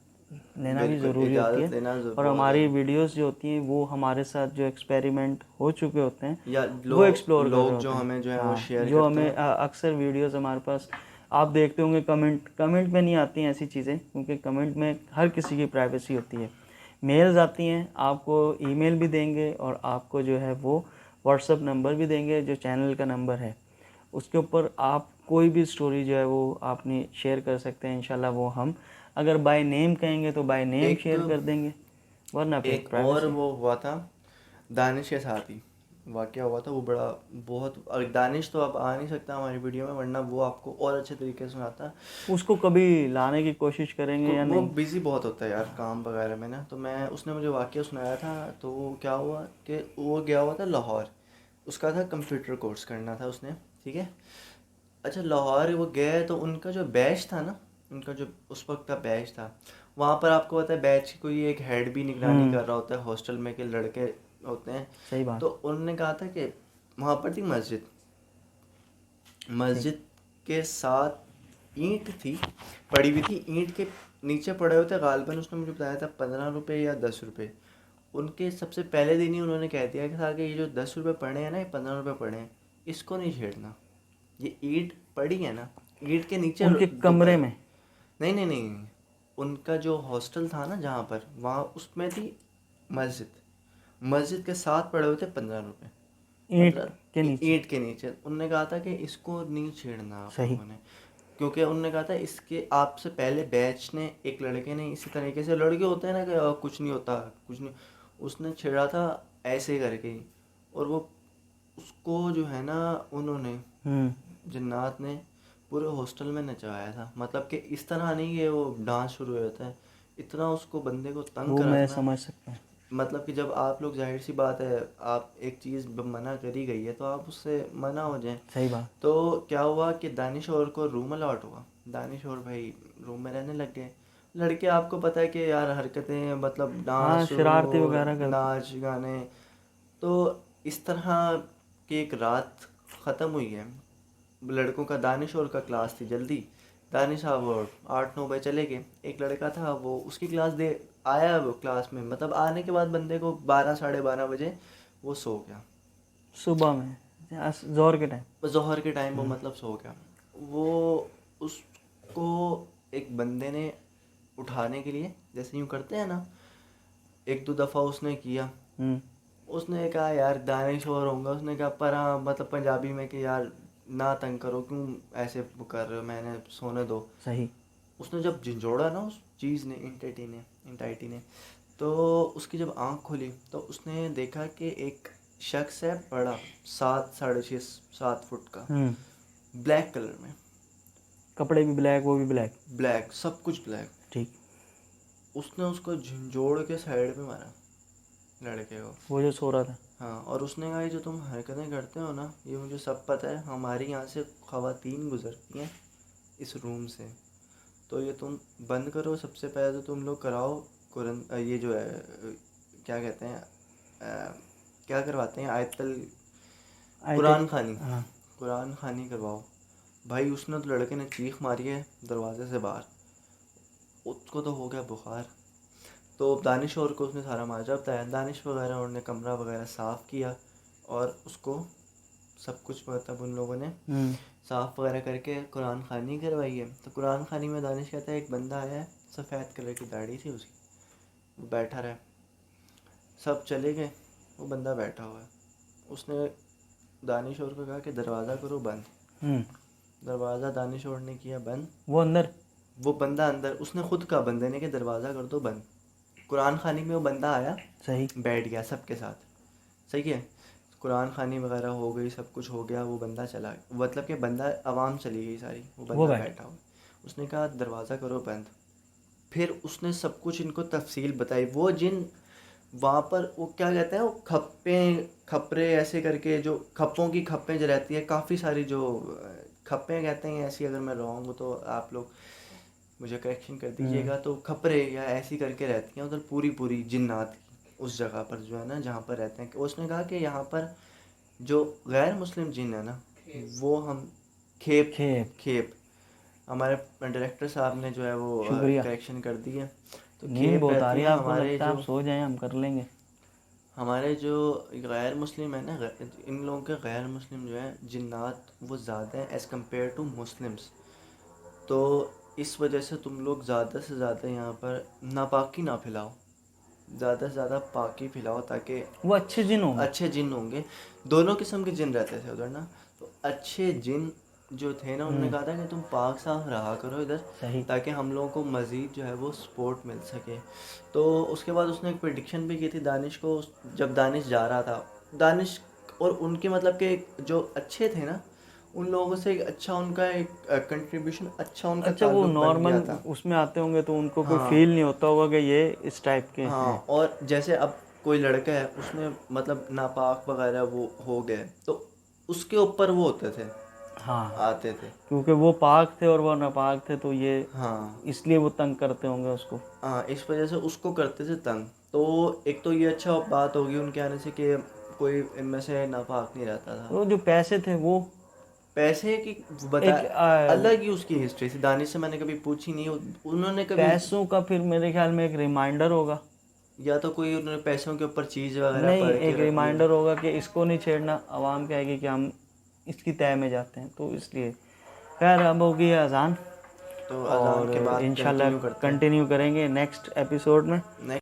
Speaker 2: लेना भी
Speaker 1: बिल्कुल
Speaker 2: ज़रूरी होती
Speaker 1: इजाज़त
Speaker 2: है।
Speaker 1: लेना
Speaker 2: और
Speaker 1: बहुत
Speaker 2: हमारी
Speaker 1: ज़रूरी।
Speaker 2: वीडियोस जो होती हैं वो हमारे साथ जो एक्सपेरिमेंट हो चुके होते हैं
Speaker 1: या
Speaker 2: वो एक्सप्लोर कर रहे
Speaker 1: लोग जो
Speaker 2: होते हैं।
Speaker 1: हमें जो है वो
Speaker 2: हाँ,
Speaker 1: शेयर
Speaker 2: जो
Speaker 1: करते
Speaker 2: हमें
Speaker 1: हैं।
Speaker 2: अक्सर वीडियोस हमारे पास आप देखते होंगे, कमेंट में नहीं आती हैं ऐसी चीज़ें, क्योंकि कमेंट में हर किसी की प्राइवेसी होती है। मेल्स आती हैं, आपको ईमेल भी देंगे और आपको जो है वो व्हाट्सअप नंबर भी देंगे जो चैनल का नंबर है। उसके ऊपर आप कोई भी स्टोरी जो है वो आपने शेयर कर सकते हैं। इंशाल्लाह वो हम अगर बाय नेम कहेंगे तो बाय नेम
Speaker 1: एक
Speaker 2: शेयर कर देंगे, वरना फिर
Speaker 1: एक और
Speaker 2: प्राइवेसी।
Speaker 1: वो हुआ था दानिश के साथ ही, वाकया हुआ था वो बड़ा, बहुत, और दानिश तो अब आ नहीं सकता हमारी वीडियो में, वरना वो आपको और अच्छे तरीके से सुनाता।
Speaker 2: उसको कभी लाने की कोशिश करेंगे या
Speaker 1: वो
Speaker 2: नहीं।
Speaker 1: बिज़ी बहुत होता है यार काम वगैरह में ना, तो मैं, उसने मुझे वाकया सुनाया था। तो वो क्या हुआ कि वो गया हुआ था लाहौर, उसका था कंप्यूटर कोर्स करना था उसने, ठीक है। अच्छा लाहौर वो गए तो उनका जो बैच था ना, उनका जो उस वक्त का बैच था, वहाँ पर आपको पता है बैच की कोई एक हेड भी निगरानी कर रहा होता है हॉस्टल में, के लड़के होते हैं।
Speaker 2: सही
Speaker 1: तो
Speaker 2: बात।
Speaker 1: उन्होंने कहा था कि वहाँ पर थी मस्जिद,
Speaker 2: ठीक।
Speaker 1: मस्जिद के साथ ईंट थी, पड़ी हुई थी, ईंट के नीचे पड़े हुए थे गालिबन, उसने मुझे बताया था 15 रुपये या 10 रुपये। उनके सबसे पहले दिन ही उन्होंने कह दिया कि था कि ये जो 10 रुपये पड़े हैं ना, ये 15 रुपये पड़े हैं, इसको नहीं छेड़ना। ये ईंट पड़ी है ना, ईंट के नीचे
Speaker 2: उनके कमरे में।
Speaker 1: नहीं नहीं नहीं नहीं, उनका जो हॉस्टल था ना जहाँ पर, वहाँ उसमें थी मस्जिद, मस्जिद के साथ पड़े हुए थे 15 रुपये।
Speaker 2: ईंट
Speaker 1: पंद्रह,
Speaker 2: के नीचे।
Speaker 1: ईंट के नीचे। उनने कहा था कि इसको नहीं छेड़ना आप
Speaker 2: सही।
Speaker 1: लोगों ने, क्योंकि उनने कहा था इसके आपसे पहले बैच ने, एक लड़के ने इसी तरीके से, लड़के होते हैं ना कि कुछ नहीं होता कुछ नहीं, उसने छेड़ा था ऐसे करके ही। और वो उसको जो है ना, उन्होंने
Speaker 2: हम्म
Speaker 1: जन्नात ने पूरे हॉस्टल में नचवाया था, मतलब कि इस तरह नहीं कि वो डांस शुरू हो जाता है, इतना उसको बंदे को तंग
Speaker 2: वो
Speaker 1: करा
Speaker 2: मैं
Speaker 1: था ना।
Speaker 2: समझ सकता हूँ।
Speaker 1: मतलब कि जब आप लोग, जाहिर सी बात है, आप एक चीज़ मना करी गई है तो आप उससे मना हो जाएं।
Speaker 2: सही बात।
Speaker 1: तो क्या हुआ कि दानिश और को रूम अलॉट हुआ, दानिश और भाई रूम में रहने लग गए। लड़के आपको पता है कि यार हरकतें, मतलब डांस
Speaker 2: हाँ,
Speaker 1: शुरू,
Speaker 2: शरारती वगैरह करते।
Speaker 1: नाच गाने। तो इस तरह की एक रात ख़त्म हुई है। लड़कों का, दानिश और का क्लास थी जल्दी, दानिश साहब और 8-9 बजे चले गए। एक लड़का था वो, उसकी क्लास दे आया, वो क्लास में मतलब आने के बाद बंदे को 12 साढ़े 12 बजे वो सो गया।
Speaker 2: सुबह में जोर के टाइम।
Speaker 1: जोहर के टाइम वो मतलब सो गया। वो उसको एक बंदे ने उठाने के लिए, जैसे यूँ करते हैं ना, एक दो दफ़ा उसने किया, उसने कहा यार दानिश और होऊंगा, उसने कहा पर हाँ मतलब पंजाबी में कि यार ना तंग करो, क्यों ऐसे वो कर रहे हो, मैंने सोने दो।
Speaker 2: सही।
Speaker 1: उसने जब झंझोड़ा ना उस चीज़ ने, इंटाइटी ने, तो उसकी जब आँख खुली तो उसने देखा कि एक शख्स है बड़ा, 6.5 7 फुट का, ब्लैक कलर में,
Speaker 2: कपड़े भी ब्लैक, वो भी ब्लैक।
Speaker 1: ब्लैक, सब कुछ ब्लैक।
Speaker 2: ठीक।
Speaker 1: उसने उसको झंझोड़ के साइड पे मारा, लड़के को।
Speaker 2: वो जो सो रहा था।
Speaker 1: हाँ, और उसने कहा ये जो तुम हरकतें करते हो ना, ये मुझे सब पता है, हमारी यहाँ से ख़वातीन गुजरती हैं इस रूम से, तो ये तुम बंद करो। सबसे पहले तो तुम लोग कराओ कुरान, ये जो है क्या कहते हैं, क्या करवाते हैं, आयतल कुरान खानी,
Speaker 2: हाँ।
Speaker 1: कुरान खानी करवाओ। भाई उसने तो, लड़के ने चीख मारी है दरवाजे से बाहर, उसको तो हो गया बुखार। तो दानिश और को उसने सारा माजरा बताया, दानिश वगैरह और ने कमरा वगैरह साफ़ किया और उसको सब कुछ मतलब उन लोगों ने साफ़ वगैरह करके कुरान खानी करवाई है। तो कुरान खानी में दानिश कहता है एक बंदा आया है, सफ़ेद कलर की दाढ़ी थी उसकी, वो बैठा रहा, सब चले गए, वो बंदा बैठा हुआ है। उसने दानिश और को कहा कि दरवाज़ा करो बंद। दरवाज़ा दानिश और ने किया बंद,
Speaker 2: वो अंदर,
Speaker 1: वो बंदा अंदर, उसने खुद कहा बंदे ने कि दरवाज़ा कर दो बंद। कुरान खानी में वो बंदा आया,
Speaker 2: सही,
Speaker 1: बैठ गया सबके साथ, सही है, कुरान खानी वगैरह हो गई, सब कुछ हो गया, वो बंदा चला, मतलब कि बंदा, आवाम चली गई सारी, वो बंदा बैठा हुआ। उसने कहा दरवाज़ा करो बंद। फिर उसने सब कुछ इनको तफसील बताई। वो जिन वहाँ पर, वो क्या कहते हैं, वो खप्परे ऐसे करके, जो खप्पों की खप्पें जो रहती है काफ़ी सारी, जो खप्पें कहते हैं ऐसी, अगर मैं रॉन्ग हूँ तो आप लोग मुझे करेक्शन कर दीजिएगा, तो खपरे या ऐसी करके रहती हैं उधर, पूरी पूरी जिन्नात उस जगह पर जो है ना जहाँ पर रहते हैं। उसने कहा कि यहाँ पर जो गैर मुस्लिम जिन है ना, वो हम खेप खेप हमारे डायरेक्टर साहब ने जो है वो
Speaker 2: शुक्रिया।
Speaker 1: करेक्शन कर दी है। तो
Speaker 2: नींद
Speaker 1: खेप
Speaker 2: बहुत आ
Speaker 1: रहती
Speaker 2: रही
Speaker 1: हैं
Speaker 2: है, आपको
Speaker 1: हमारे
Speaker 2: लगता है
Speaker 1: जो,
Speaker 2: आप सो जाएं, हम कर लेंगे।
Speaker 1: हमारे जो गैर मुस्लिम है ना, इन लोगों के गैर मुस्लिम जो है जिन्नात, वो ज़्यादा हैं एज़ कम्पेयर टू मुस्लिम्स। तो इस वजह से तुम लोग ज़्यादा से ज़्यादा यहाँ पर नापाकी ना फैलाओ, ज़्यादा से ज़्यादा पाकी फैलाओ, ताकि
Speaker 2: वो अच्छे जिन होंगे।
Speaker 1: अच्छे जिन होंगे। दोनों किस्म के जिन रहते थे उधर ना, तो अच्छे जिन जो थे ना, उन्होंने कहा था कि तुम पाक साफ रहा करो इधर,
Speaker 2: सही।
Speaker 1: ताकि हम लोगों को मज़ीद जो है वो सपोर्ट मिल सके। तो उसके बाद उसने एक प्रेडिक्शन भी की थी दानिश को, जब दानिश जा रहा था, दानिश और उनके मतलब के जो अच्छे थे ना, उन लोगों से एक अच्छा उनका एक कंट्रीब्यूशन, अच्छा उनका
Speaker 2: अच्छा, वो
Speaker 1: ताल्लुक बन
Speaker 2: नॉर्मल
Speaker 1: गया था।
Speaker 2: उसमें आते होंगे तो उनको कोई
Speaker 1: हाँ
Speaker 2: फील नहीं होता होगा कि ये इस टाइप के
Speaker 1: हाँ,
Speaker 2: हैं।
Speaker 1: और जैसे अब कोई लड़का है, उसमें मतलब नापाक वगैरह वो हो गए, तो उसके ऊपर वो होते थे,
Speaker 2: हाँ,
Speaker 1: आते थे।
Speaker 2: क्योंकि वो पाक थे और वो नापाक थे, तो ये
Speaker 1: हाँ
Speaker 2: इसलिए वो तंग करते होंगे उसको।
Speaker 1: हाँ, इस वजह से उसको करते थे तंग। तो एक तो ये अच्छा बात होगी उनके आने से कि कोई इनमें से नापाक नहीं रहता था।
Speaker 2: तो जो पैसे थे वो
Speaker 1: पैसे की बता,
Speaker 2: एक
Speaker 1: अलग ही उसकी हिस्ट्री थी, दानिश से मैंने कभी पूछी नहीं, उन्होंने कभी,
Speaker 2: पैसों का फिर मेरे ख्याल में एक रिमाइंडर होगा।
Speaker 1: या तो कोई उन्होंने पैसों के ऊपर चीज़ वगैरह
Speaker 2: नहीं,
Speaker 1: पढ़ के
Speaker 2: एक
Speaker 1: रख ली हो।
Speaker 2: रिमाइंडर होगा कि इसको नहीं छेड़ना, आवाम कहेगी कि हम इसकी तय में जाते हैं, तो इसलिए। खैर, अब होगी अजान,
Speaker 1: तो अजान
Speaker 2: और
Speaker 1: के बाद
Speaker 2: इंशाल्लाह
Speaker 1: कंटिन्यू करते हैं
Speaker 2: कंटिन्यू करेंगे नेक्स्ट एपिसोड में।
Speaker 1: नेक्स्ट